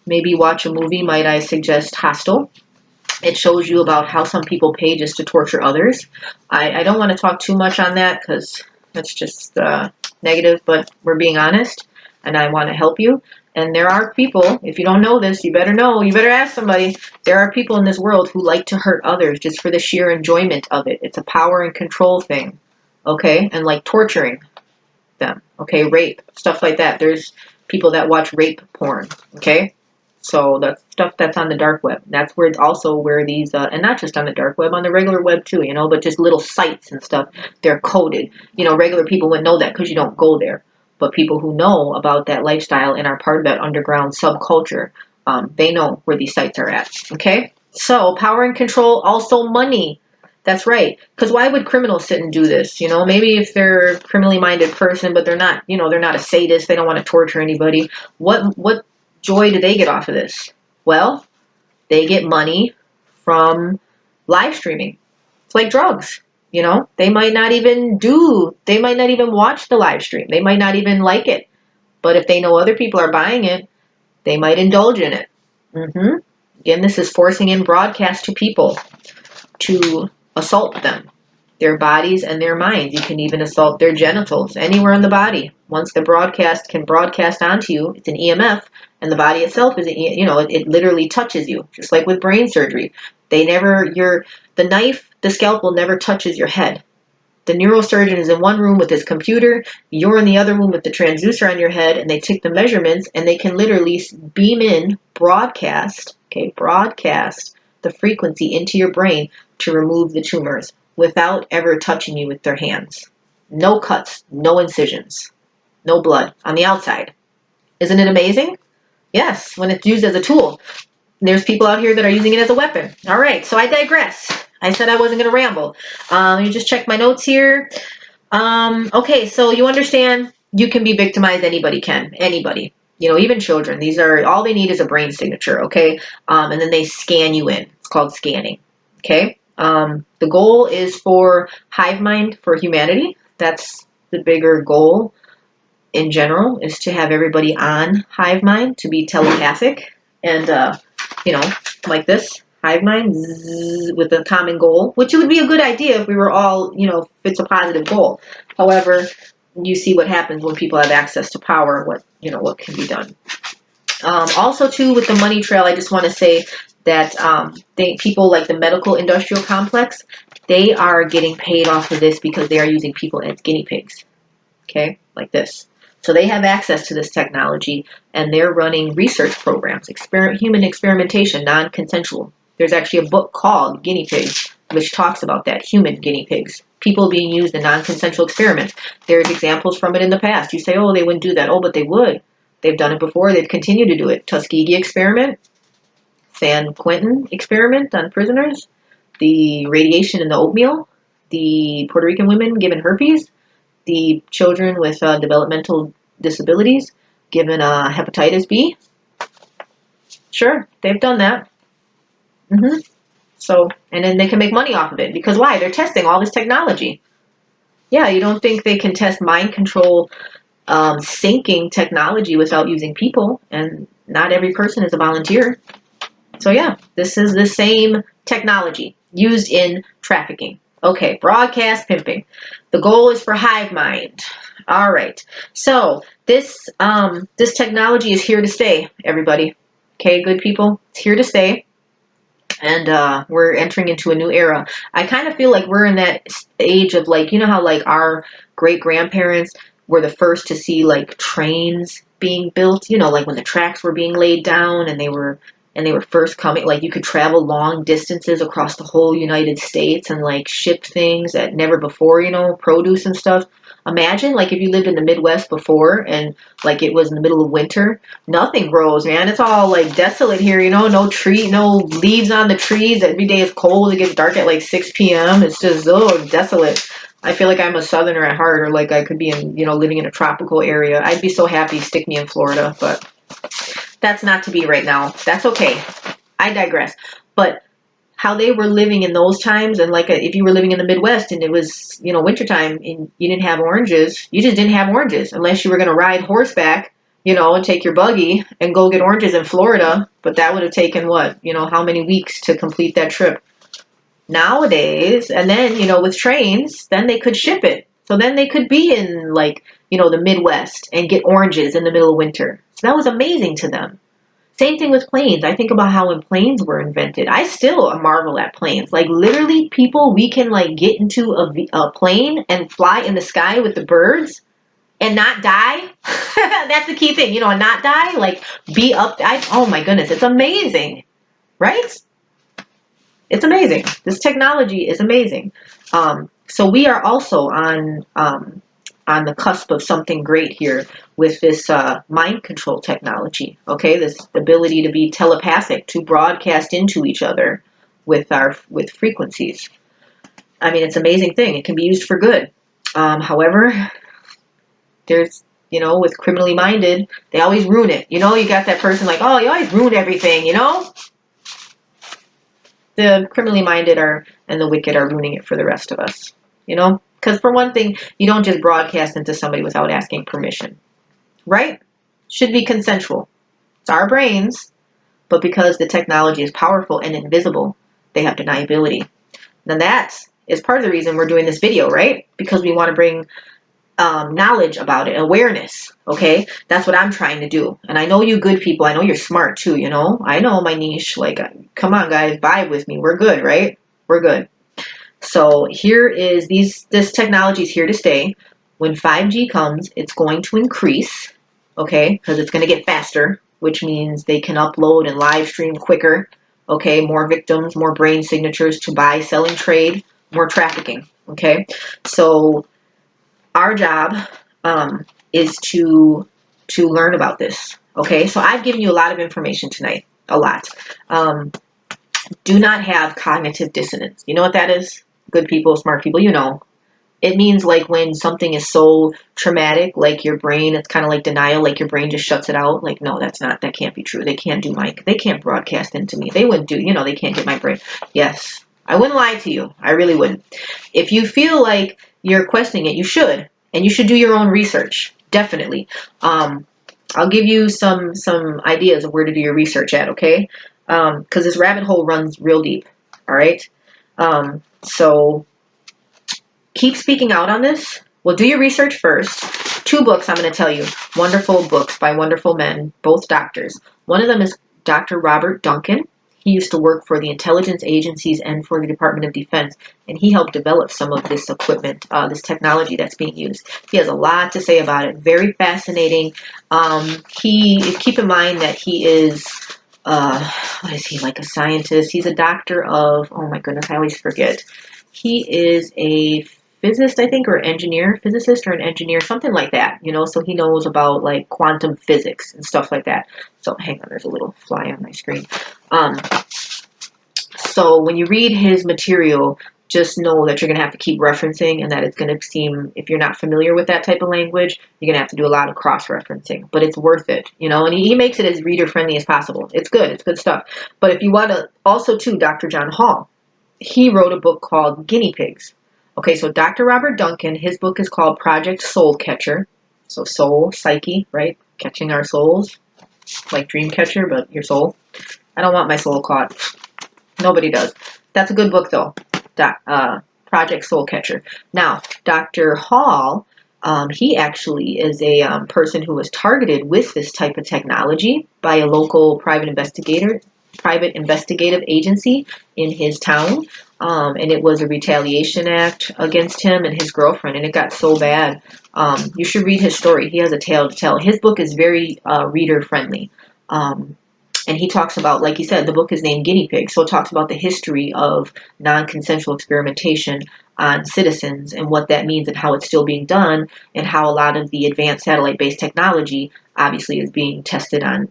maybe watch a movie, might I suggest Hostel. It shows you about how some people pay just to torture others. I don't want to talk too much on that because that's just negative, but we're being honest, and I want to help you. And there are people, if you don't know this, you better know, you better ask somebody. There are people in this world who like to hurt others just for the sheer enjoyment of it. It's a power and control thing, okay? And like torturing them, okay? Rape, stuff like that. There's people that watch rape porn, okay? So that's stuff that's on the dark web. That's where it's also where these, and not just on the dark web, on the regular web too, but just little sites and stuff, they're coded. Regular people wouldn't know that because you don't go there. But people who know about that lifestyle and are part of that underground subculture, they know where these sites are at, okay? So power and control, also money. That's right. Because why would criminals sit and do this? Maybe if they're a criminally minded person, but they're not, they're not a sadist. They don't want to torture anybody. What joy do they get off of this? Well, they get money from live streaming. It's like drugs. They might not even watch the live stream. They might not even like it. But if they know other people are buying it, they might indulge in it. Again, this is forcing in broadcast to people to assault them. their bodies and their minds. You can even assault their genitals anywhere in the body. Once the broadcast can broadcast onto you, it's an EMF, and the body itself is, it literally touches you, just like with brain surgery. The knife, the scalpel never touches your head. The neurosurgeon is in one room with his computer, you're in the other room with the transducer on your head, and they take the measurements, and they can literally beam in, broadcast the frequency into your brain to remove the tumors without ever touching you with their hands. No cuts, no incisions, no blood on the outside. Isn't it amazing? Yes, when it's used as a tool. There's people out here that are using it as a weapon. All right, so I digress. I said I wasn't going to ramble. Let me just check my notes here. Okay, so you understand you can be victimized. Anybody can. Anybody. Even children. All they need is a brain signature, okay? And then they scan you in. It's called scanning, okay? The goal is for hive mind for humanity. That's the bigger goal in general, is to have everybody on hive mind, to be telepathic, and, like this. Hive mind with a common goal, which would be a good idea if we were all, if it's a positive goal. However, you see what happens when people have access to power, what can be done. Also, too, with the money trail, I just want to say that people like the medical industrial complex, they are getting paid off of this because they are using people as guinea pigs, okay, like this. So they have access to this technology, and they're running research programs, human experimentation, non-consensual. There's actually a book called Guinea Pigs, which talks about that, human guinea pigs, people being used in non-consensual experiments. There's examples from it in the past. You say, oh, they wouldn't do that. Oh, but they would. They've done it before. They've continued to do it. Tuskegee experiment, San Quentin experiment on prisoners, the radiation in the oatmeal, the Puerto Rican women given herpes, the children with developmental disabilities given hepatitis B. Sure, they've done that. So, and then they can make money off of it. Because why? They're testing all this technology. Yeah, you don't think they can test mind control syncing technology without using people, and not every person is a volunteer. So yeah, this is the same technology used in trafficking. Okay, broadcast pimping. The goal is for hive mind. All right. So this technology is here to stay, everybody. Okay, good people, it's here to stay. And we're entering into a new era. I kind of feel like we're in that age of, like, how like our great grandparents were the first to see like trains being built, like when the tracks were being laid down, and they were first coming, like you could travel long distances across the whole United States and like ship things that never before, produce and stuff. Imagine like if you lived in the Midwest before, and like it was in the middle of winter, nothing grows, man. It's all like desolate here, no tree, no leaves on the trees. Every day it's cold. It gets dark at like 6 p.m. It's just desolate. I feel like I'm a southerner at heart, or like I could be in, living in a tropical area. I'd be so happy, stick me in Florida, but that's not to be right now. That's okay. I digress. But how they were living in those times, and like if you were living in the Midwest and it was, wintertime and you didn't have oranges, you just didn't have oranges unless you were going to ride horseback, and take your buggy and go get oranges in Florida. But that would have taken what, how many weeks to complete that trip. Nowadays, and then, with trains, then they could ship it. So then they could be in like, the Midwest and get oranges in the middle of winter. So that was amazing to them. Same thing with planes. I think about how when planes were invented, I still marvel at planes. Like literally people, we can like get into a plane and fly in the sky with the birds and not die. That's the key thing, and not die, like be up. Oh my goodness, it's amazing, right? It's amazing. This technology is amazing. So we are also on the cusp of something great here with this mind control technology. Okay, this ability to be telepathic, to broadcast into each other with frequencies. I mean, it's an amazing thing. It can be used for good. However, there's, with criminally minded, they always ruin it. You got that person like, oh, you always ruin everything, The criminally minded and the wicked are ruining it for the rest of us, Because for one thing, you don't just broadcast into somebody without asking permission, right? Should be consensual. It's our brains, but because the technology is powerful and invisible, they have deniability. Now that is part of the reason we're doing this video, right? Because we want to bring knowledge about it, awareness. Okay, that's what I'm trying to do. And I know you good people, I know you're smart too, you know, I know my niche. Like, come on guys, vibe with me. We're good, right? We're good. So here is this technology is here to stay. When 5G comes, it's going to increase, okay, because it's going to get faster, which means they can upload and live stream quicker. Okay, more victims, more brain signatures to buy, sell, and trade, more trafficking. Okay, so our job is to learn about this. Okay, so I've given you a lot of information tonight, a lot. Do not have cognitive dissonance. You know what that is? Good people, smart people, you know. It means like when something is so traumatic, like your brain, it's kind of like denial, like your brain just shuts it out. Like, no, that can't be true. They can't broadcast into me. They wouldn't do, you know, they can't get my brain. Yes, I wouldn't lie to you. I really wouldn't. If you feel like you're questioning it, you should. And you should do your own research. Definitely. I'll give you some ideas of where to do your research at, okay? Because this rabbit hole runs real deep, all right? So keep speaking out on this. Well, do your research first. 2 books I'm going to tell you. Wonderful books by wonderful men, both doctors. One of them is Dr. Robert Duncan. He used to work for the intelligence agencies and for the Department of Defense, and he helped develop some of this equipment, this technology that's being used. He has a lot to say about it. Very fascinating. Keep in mind that he is, what is he, like a scientist? He's a doctor of, oh my goodness, I always forget. He is a physicist, I think, or physicist or an engineer, something like that, you know, so he knows about like quantum physics and stuff like that. So hang on, there's a little fly on my screen. So when you read his material, just know that you're going to have to keep referencing, and that it's going to seem, if you're not familiar with that type of language, you're going to have to do a lot of cross-referencing, but it's worth it, you know, and he makes it as reader-friendly as possible. It's good stuff. But if you want to, also too, Dr. John Hall, he wrote a book called Guinea Pigs. Okay, so Dr. Robert Duncan, his book is called Project Soul Catcher. So soul, psyche, right? Catching our souls, like dream catcher, but your soul. I don't want my soul caught. Nobody does. That's a good book, though. Project Soul Catcher. Now, Dr. Hall, he actually is a person who was targeted with this type of technology by a local private investigative agency in his town. And it was a retaliation act against him and his girlfriend, and it got so bad. You should read his story. He has a tale to tell. His book is very reader-friendly. And he talks about, like he said, the book is named Guinea Pig, so it talks about the history of non-consensual experimentation on citizens and what that means and how it's still being done, and how a lot of the advanced satellite-based technology obviously is being tested on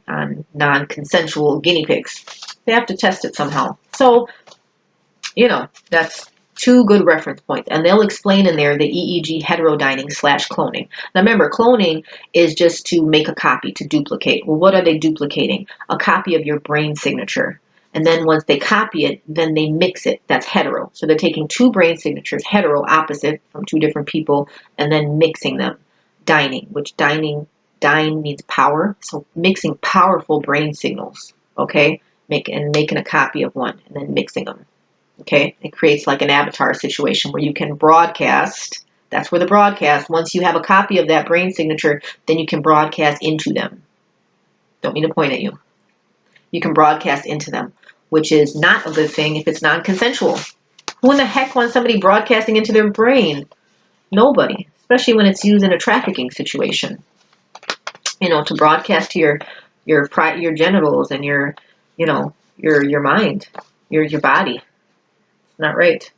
non-consensual guinea pigs. They have to test it somehow. So, you know, that's 2 good reference points. And they'll explain in there the EEG heterodyning / cloning. Now remember, cloning is just to make a copy, to duplicate. Well, what are they duplicating? A copy of your brain signature. And then once they copy it, then they mix it. That's hetero. So they're taking 2 brain signatures, hetero, opposite, from 2 different people, and then mixing them. Dyning, which dyne means power. So mixing powerful brain signals, okay? Making a copy of one, and then mixing them. Okay, it creates like an avatar situation where you can broadcast. That's where the broadcast, once you have a copy of that brain signature, then you can broadcast into them. Don't mean to point at you. You can broadcast into them, which is not a good thing if it's non-consensual. Who in the heck wants somebody broadcasting into their brain? Nobody, especially when it's used in a trafficking situation. You know, to broadcast to your genitals and your mind, your body. Not right.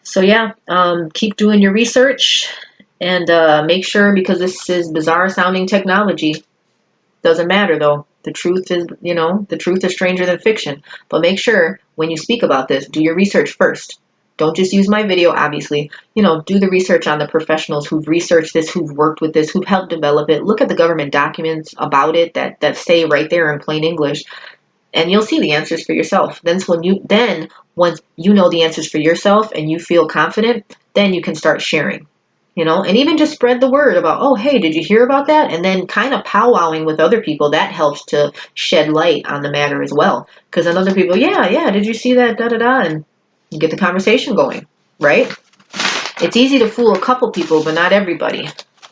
So yeah, keep doing your research, and make sure, because this is bizarre sounding technology. Doesn't matter though. The truth is, the truth is stranger than fiction. But make sure when you speak about this, do your research first. Don't just use my video, obviously. Do the research on the professionals who've researched this, who've worked with this, who've helped develop it. Look at the government documents about it that say right there in plain English. And you'll see the answers for yourself. Once you know the answers for yourself and you feel confident, then you can start sharing, and even just spread the word about, oh, hey, did you hear about that? And then kind of powwowing with other people, that helps to shed light on the matter as well. Because then other people, yeah, did you see that, da-da-da? And You get the conversation going, right? It's easy to fool a couple people, but not everybody.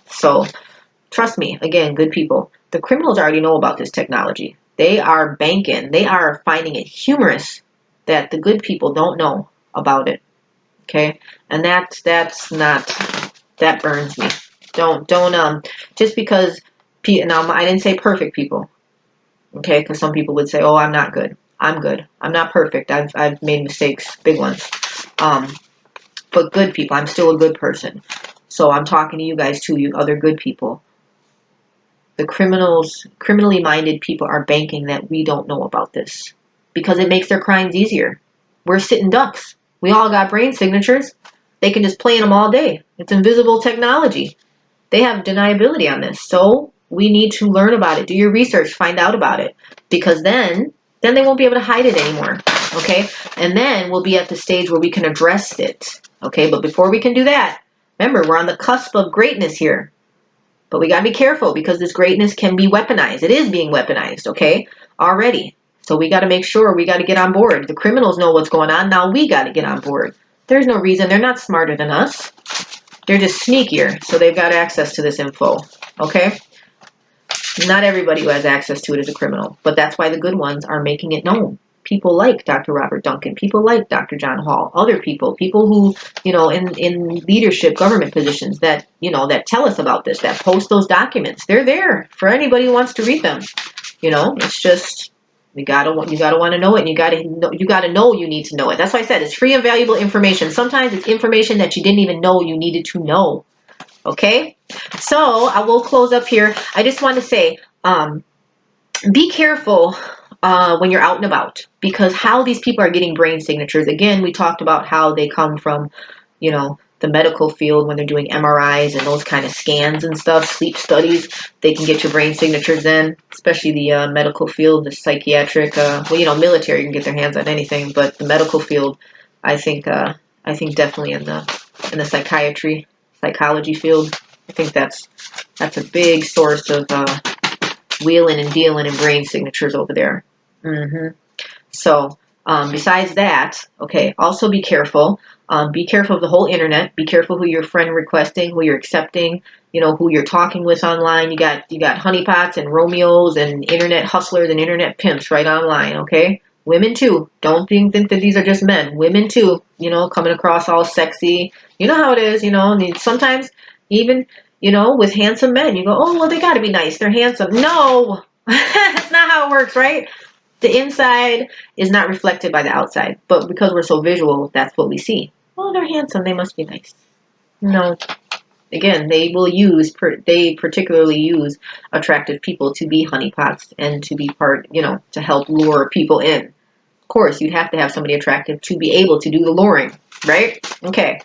So trust me, again, good people. The criminals already know about this technology. They are banking. They are finding it humorous that the good people don't know about it. Okay, and that's not, that burns me. Don't just because now I didn't say perfect people. Okay, because some people would say, "Oh, I'm not good. I'm good. I'm not perfect. I've made mistakes, big ones." But good people, I'm still a good person. So I'm talking to you guys too, you other good people. The criminally minded people are banking that we don't know about this because it makes their crimes easier. We're sitting ducks. We all got brain signatures. They can just play in them all day. It's invisible technology. They have deniability on this. So we need to learn about it. Do your research. Find out about it. Because then they won't be able to hide it anymore. Okay? And then we'll be at the stage where we can address it. Okay? But before we can do that, remember, we're on the cusp of greatness here. But we got to be careful because this greatness can be weaponized. It is being weaponized, okay? Already. So we got to make sure we got to get on board. The criminals know what's going on. Now we got to get on board. There's no reason. They're not smarter than us. They're just sneakier. So they've got access to this info, okay? Not everybody who has access to it is a criminal. But that's why the good ones are making it known. People like Dr. Robert Duncan, people like Dr. John Hall, other people who, in leadership, government positions that, that tell us about this, that post those documents. They're there for anybody who wants to read them. It's just, you gotta want to know it, and you gotta know you need to know it. That's why I said it's free and valuable information. Sometimes it's information that you didn't even know you needed to know. Okay? So I will close up here. I just want to say, be careful when you're out and about, because how these people are getting brain signatures, again, we talked about how they come from, the medical field when they're doing MRIs and those kind of scans and stuff, sleep studies, they can get your brain signatures in, especially the medical field, the psychiatric, military, you can get their hands on anything, but the medical field, I think definitely in the psychology field, I think that's a big source of wheeling and dealing in brain signatures over there. So besides that, okay, also be careful. Be careful of the whole internet. Be careful who you're friend requesting, who you're accepting, who you're talking with online. You got honeypots and Romeos and internet hustlers and internet pimps right online, okay? Women too. Don't think that these are just men. Women too, coming across all sexy. You know how it is, and sometimes even, with handsome men, you go, oh, well, they got to be nice. They're handsome. No, that's not how it works, right? The inside is not reflected by the outside, but because we're so visual, that's what we see. Oh, they're handsome. They must be nice. No. Again, they particularly use attractive people to be honeypots and to be to help lure people in. Of course, you'd have to have somebody attractive to be able to do the luring, right? Okay.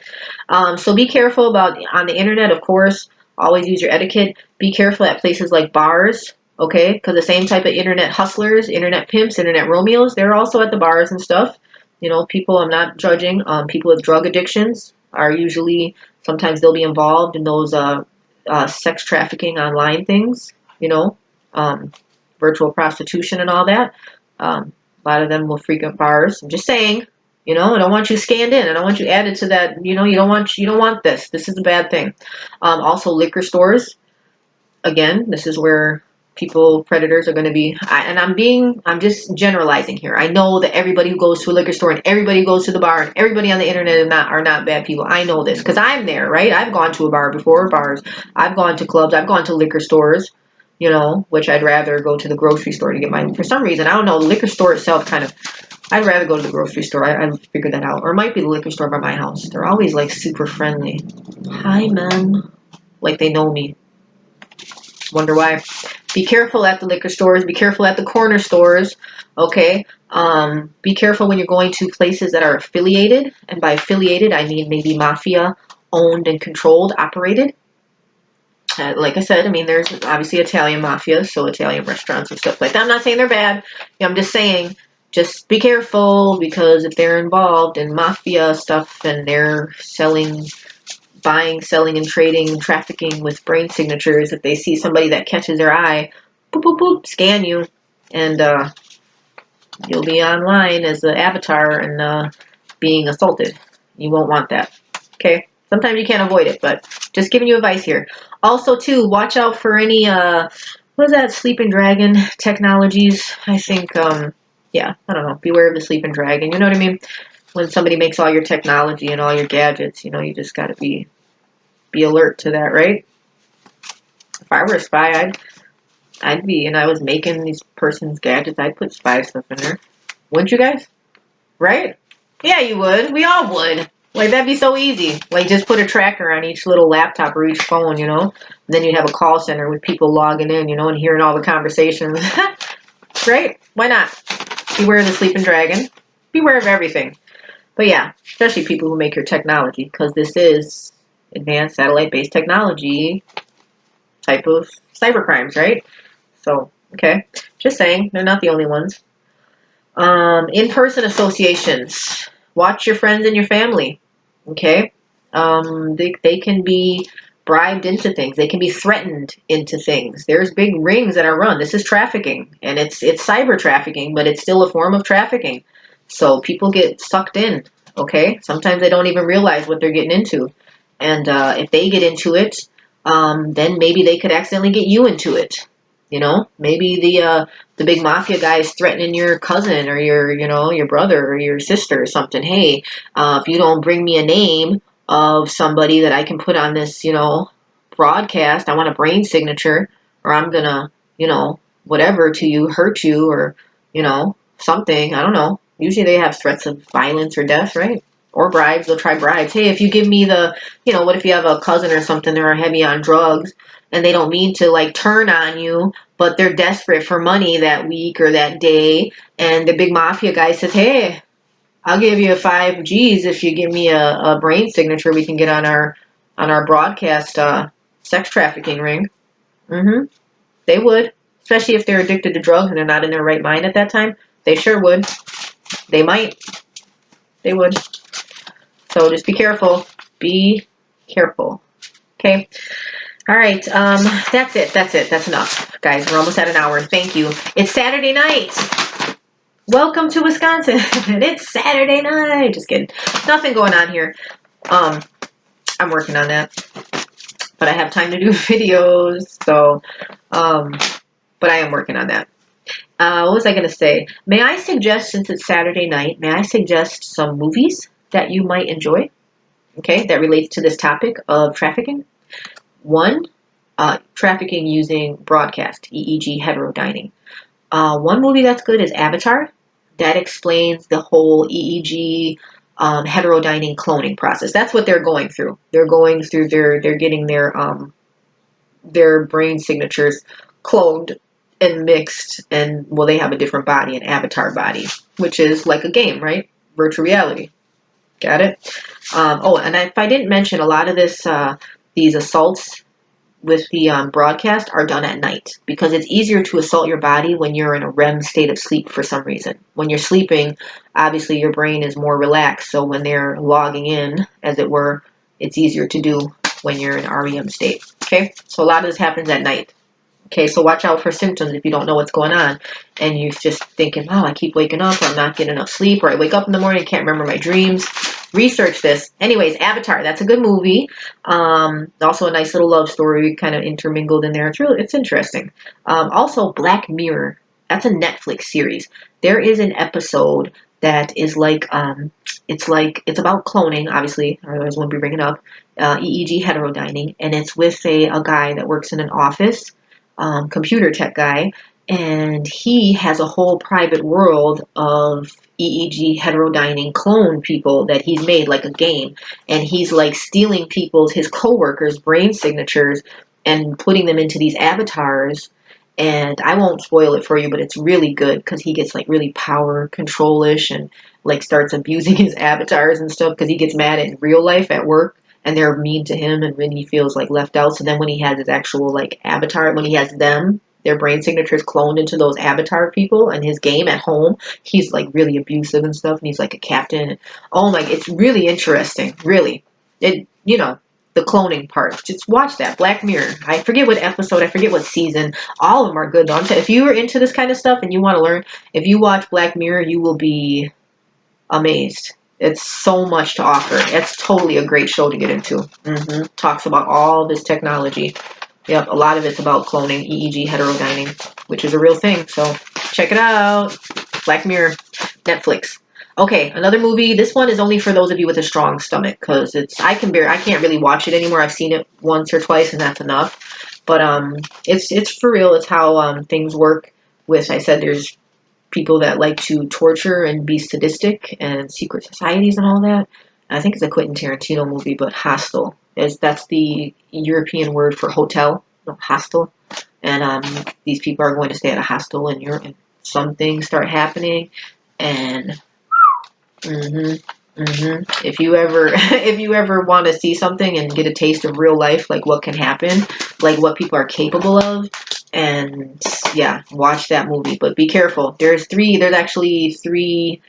So be careful about on the internet, of course. Always use your etiquette. Be careful at places like bars, okay? Because the same type of internet hustlers, internet pimps, internet Romeos, they're also at the bars and stuff. People, I'm not judging. People with drug addictions are usually, sometimes they'll be involved in those sex trafficking online things, virtual prostitution and all that. A lot of them will frequent bars. I'm just saying. I don't want you scanned in. I don't want you added to that. You don't want this. This is a bad thing. Also, liquor stores. Again, this is where predators are going to be. I'm just generalizing here. I know that everybody who goes to a liquor store and everybody who goes to the bar and everybody on the internet are not bad people. I know this because I'm there, right? I've gone to a bar before, bars. I've gone to clubs. I've gone to liquor stores. Which I'd rather go to the grocery store to get mine. For some reason, I don't know, the liquor store itself I'd rather go to the grocery store. I figured that out. Or it might be the liquor store by my house. They're always like super friendly. Hi, man. Like they know me. Wonder why. Be careful at the liquor stores. Be careful at the corner stores. Okay. Be careful when you're going to places that are affiliated. And by affiliated, I mean maybe mafia owned and controlled, operated. Like I said, there's obviously Italian mafia, so Italian restaurants and stuff like that. I'm not saying they're bad. I'm just saying, just be careful, because if they're involved in mafia stuff and they're buying, selling, and trading and trafficking with brain signatures, if they see somebody that catches their eye, boop, boop, boop, scan you, and you'll be online as an avatar, and being assaulted. You won't want that. Okay? Sometimes you can't avoid it, but just giving you advice here. Also, too, watch out for any, what is that, sleeping dragon technologies? I think, yeah, I don't know. Beware of the sleeping dragon. You know what I mean? When somebody makes all your technology and all your gadgets, you know, you just got to be alert to that, right? If I were a spy, I'd be, and I was making these person's gadgets, I'd put spy stuff in there. Wouldn't you guys? Right? Yeah, you would. We all would. Like, that'd be so easy. Like, just put a tracker on each little laptop or each phone, you know? And then you'd have a call center with people logging in, you know, and hearing all the conversations. Right? Why not? Beware of the sleeping dragon. Beware of everything. But yeah, especially people who make your technology, because this is advanced satellite-based technology type of cybercrimes, right? So, okay. Just saying, they're not the only ones. In-person associations. Watch your friends and your family. Okay? They can be bribed into things. They can be threatened into things. There's big rings that are run. This is trafficking. And it's cyber trafficking, but it's still a form of trafficking. So people get sucked in. Okay? Sometimes they don't even realize what they're getting into. And if they get into it, then maybe they could accidentally get you into it. You know, maybe the big mafia guy is threatening your cousin or your brother or your sister or something. Hey, if you don't bring me a name of somebody that I can put on this, broadcast, I want a brain signature, or I'm gonna, whatever to you, hurt you, or, something. I don't know. Usually they have threats of violence or death, right? Or bribes. They'll try bribes. Hey, if you give me what if you have a cousin or something that are heavy on drugs and they don't mean to like turn on you, but they're desperate for money that week or that day, and the big mafia guy says, hey, I'll give you 5 G's if you give me a brain signature we can get on our broadcast sex trafficking ring. They would, especially if they're addicted to drugs and they're not in their right mind at that time. They sure would. They might. They would. So just be careful. Be careful. Okay. All right. That's it. That's enough, guys. We're almost at an hour. Thank you. It's Saturday night. Welcome to Wisconsin. It's Saturday night. Just kidding. Nothing going on here. I'm working on that, but I have time to do videos. So, but I am working on that. What was I going to say? May I suggest, since it's Saturday night, may I suggest some movies that you might enjoy? Okay, that relates to this topic of trafficking. One, trafficking using broadcast, EEG Heterodyning. One movie that's good is Avatar. That explains the whole EEG heterodyning cloning process. That's what they're going through. They're going through they're getting their brain signatures cloned and mixed, and well, they have a different body, an avatar body, which is like a game, right? Virtual reality. Got it? And if I didn't mention, a lot of these assaults with the broadcast are done at night, because it's easier to assault your body when you're in a REM state of sleep for some reason. When you're sleeping, obviously your brain is more relaxed, so when they're logging in, as it were, it's easier to do when you're in REM state. Okay? So a lot of this happens at night. Okay, so watch out for symptoms if you don't know what's going on and you're just thinking, oh, I keep waking up, or I'm not getting enough sleep, or I wake up in the morning, can't remember my dreams. Research this. Anyways, Avatar, that's a good movie. Also a nice little love story kind of intermingled in there. It's interesting. Also, Black Mirror, that's a Netflix series. There is an episode that is like, it's about cloning, obviously, otherwise I wouldn't be bringing up, EEG Heterodyning, and it's with a guy that works in an office, computer tech guy, and he has a whole private world of EEG heterodyning clone people that he's made, like a game, and he's like stealing his coworkers' brain signatures and putting them into these avatars. And I won't spoil it for you, but it's really good because he gets like really power control-ish and like starts abusing his avatars and stuff because he gets mad in real life at work and they're mean to him, and when he feels like left out. So then when he has his actual like avatar, when he has their brain signatures cloned into those avatar people and his game at home, he's like really abusive and stuff, and he's like a captain. Oh my, it's really interesting. Really. The cloning part. Just watch that. Black Mirror. I forget what episode, I forget what season. All of them are good though. If you are into this kind of stuff and you want to learn, if you watch Black Mirror, you will be amazed. It's so much to offer. It's totally a great show to get into. Talks about all this technology. Yep, a lot of it's about cloning, EEG Heterodyning, which is a real thing. So check it out. Black Mirror, Netflix. Okay, another movie. This one is only for those of you with a strong stomach, because I can't really watch it anymore. I've seen it once or twice, and that's enough. But it's for real. It's how things work. With, I said, there's people that like to torture and be sadistic, and secret societies and all that. I think it's a Quentin Tarantino movie, but Hostel that's the European word for hotel, no, hostel. And these people are going to stay at a hostel in Europe, and some things start happening. And if you ever want to see something and get a taste of real life, like what can happen, like what people are capable of, and yeah, watch that movie. But be careful. There's actually three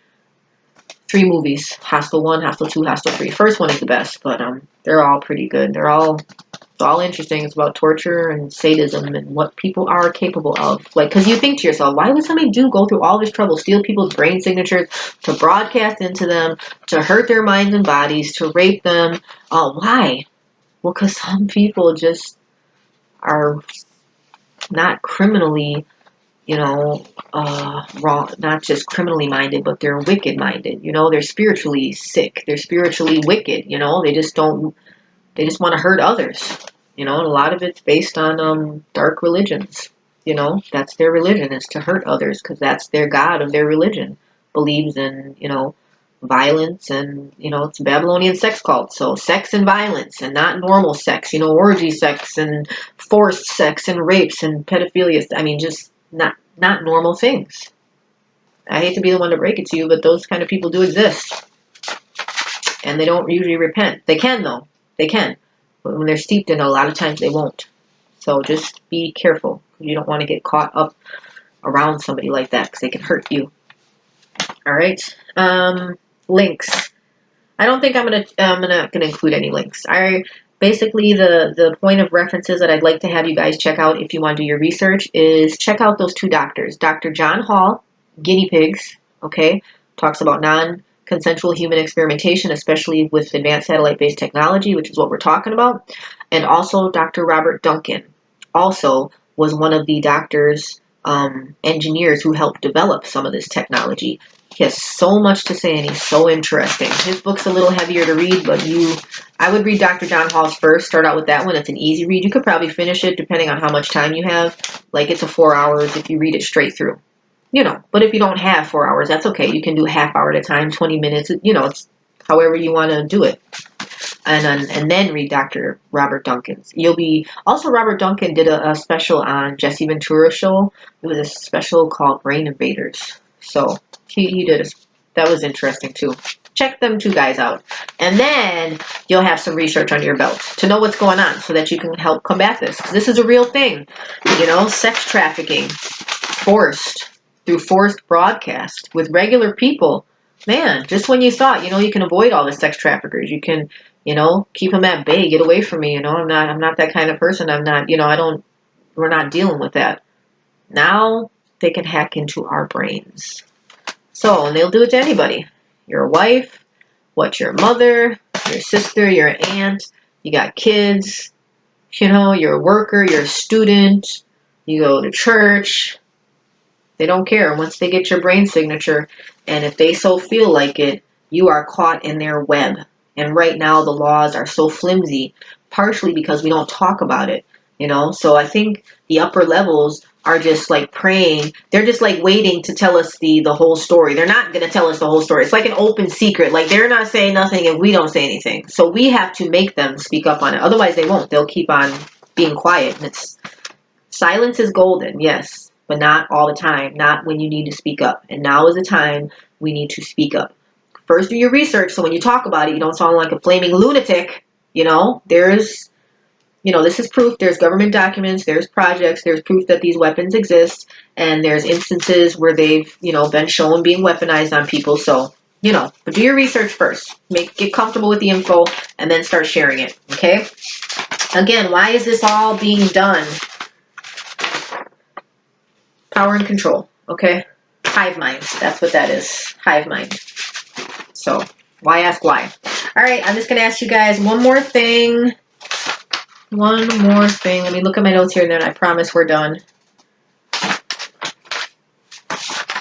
movies: Hostel 1, Hostel 2, Hostel 3. First one is the best, but they're all pretty good. It's all interesting. It's about torture and sadism and what people are capable of. Like, because you think to yourself, why would somebody go through all this trouble, steal people's brain signatures, to broadcast into them, to hurt their minds and bodies, to rape them? Why? Well, because some people just are not criminally, wrong, not just criminally minded, but they're wicked minded. They're spiritually sick. They're spiritually wicked. They just want to hurt others. And a lot of it's based on dark religions. That's their religion, is to hurt others, because that's their god of their religion. Believes in, violence, and, it's a Babylonian sex cult. So sex and violence, and not normal sex, orgy sex and forced sex and rapes and pedophilia. I mean, just not normal things. I hate to be the one to break it to you, but those kind of people do exist. And they don't usually repent. They can, though. They can. But when they're steeped in it, a lot of times they won't. So just be careful. You don't want to get caught up around somebody like that, because they can hurt you. All right. Links. I don't think I'm not gonna include any links. Basically, the point of references that I'd like to have you guys check out if you want to do your research is check out those two doctors. Dr. John Hall, Guinea Pigs, okay, talks about non-consensual human experimentation, especially with advanced satellite-based technology, which is what we're talking about. And also Dr. Robert Duncan also was one of the doctors, engineers who helped develop some of this technology. He has so much to say, and he's so interesting. His book's a little heavier to read, but I would read Dr. John Hall's first. Start out with that one. It's an easy read. You could probably finish it depending on how much time you have. Like, it's a 4 hours if you read it straight through. But if you don't have 4 hours, that's okay. You can do a half hour at a time, 20 minutes. It's however you want to do it. And then read Dr. Robert Duncan's. Also, Robert Duncan did a special on Jesse Ventura's show. It was a special called Brain Invaders. So he did that was interesting too. Check them two guys out. And then you'll have some research under your belt to know what's going on, so that you can help combat this. Because this is a real thing. Sex trafficking, through forced broadcast with regular people. Man, just when you thought, you can avoid all the sex traffickers, you can, keep them at bay, get away from me, I'm not that kind of person. I'm not, we're not dealing with that. Now they can hack into our brains. So, and they'll do it to anybody. Your wife, your mother, your sister, your aunt, you got kids, you're a worker, you're a student, you go to church. They don't care. Once they get your brain signature, and if they so feel like it, you are caught in their web. And right now the laws are so flimsy, partially because we don't talk about it, So I think the upper levels are just like praying. They're just like waiting to tell us the whole story. They're not going to tell us the whole story. It's like an open secret. Like, they're not saying nothing if we don't say anything. So we have to make them speak up on it. Otherwise they won't. They'll keep on being quiet. And silence is golden, yes, but not all the time. Not when you need to speak up. And now is the time we need to speak up. First, do your research, so when you talk about it, you don't sound like a flaming lunatic. There's, this is proof. There's government documents, there's projects, there's proof that these weapons exist, and there's instances where they've, been shown being weaponized on people. So, but do your research first. Get comfortable with the info, and then start sharing it, okay? Again, why is this all being done? Power and control, okay? Hive mind, that's what that is. Hive mind. So, Why ask why? All right, I'm just going to ask you guys one more thing. One more thing. Let me look at my notes here, and then I promise we're done.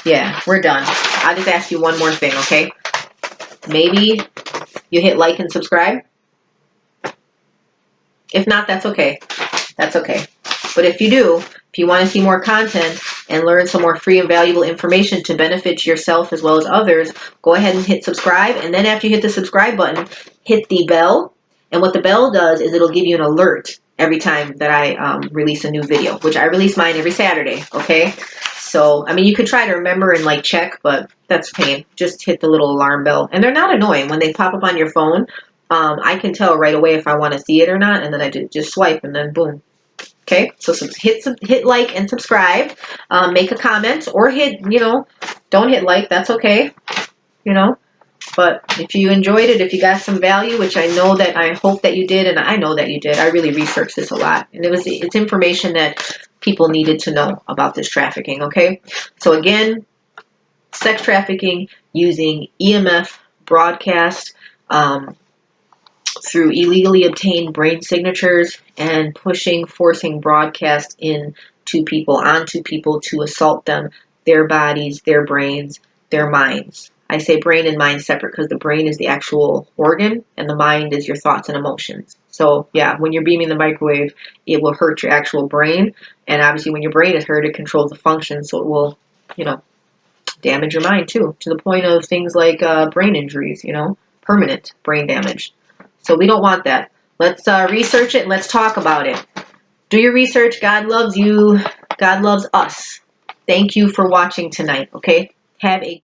Yeah, we're done. I'll just ask you one more thing, okay? Maybe you hit like and subscribe. If not, that's okay. That's okay. But if you do, if you want to see more content and learn some more free and valuable information to benefit yourself as well as others, go ahead and hit subscribe. And then after you hit the subscribe button, hit the bell. And what the bell does is it'll give you an alert every time that I release a new video, which I release mine every Saturday, okay? So, I mean, you could try to remember and like check, but that's pain. Just hit the little alarm bell. And they're not annoying. When they pop up on your phone, I can tell right away if I want to see it or not, and then I just swipe and then boom. Okay, so hit like and subscribe, make a comment, or don't hit like, that's okay, but if you enjoyed it, if you got some value, which I hope that you did, and I know that you did, I really researched this a lot, and it's information that people needed to know about this trafficking, okay? So again, sex trafficking using EMF broadcast, through illegally obtained brain signatures and forcing broadcast onto people to assault them, their bodies, their brains, their minds. I say brain and mind separate because the brain is the actual organ and the mind is your thoughts and emotions. So yeah, when you're beaming the microwave, it will hurt your actual brain. And obviously when your brain is hurt, it controls the function. So it will, damage your mind too, to the point of things like brain injuries, permanent brain damage. So we don't want that. Let's research it. Let's talk about it. Do your research. God loves you. God loves us. Thank you for watching tonight, okay? Have a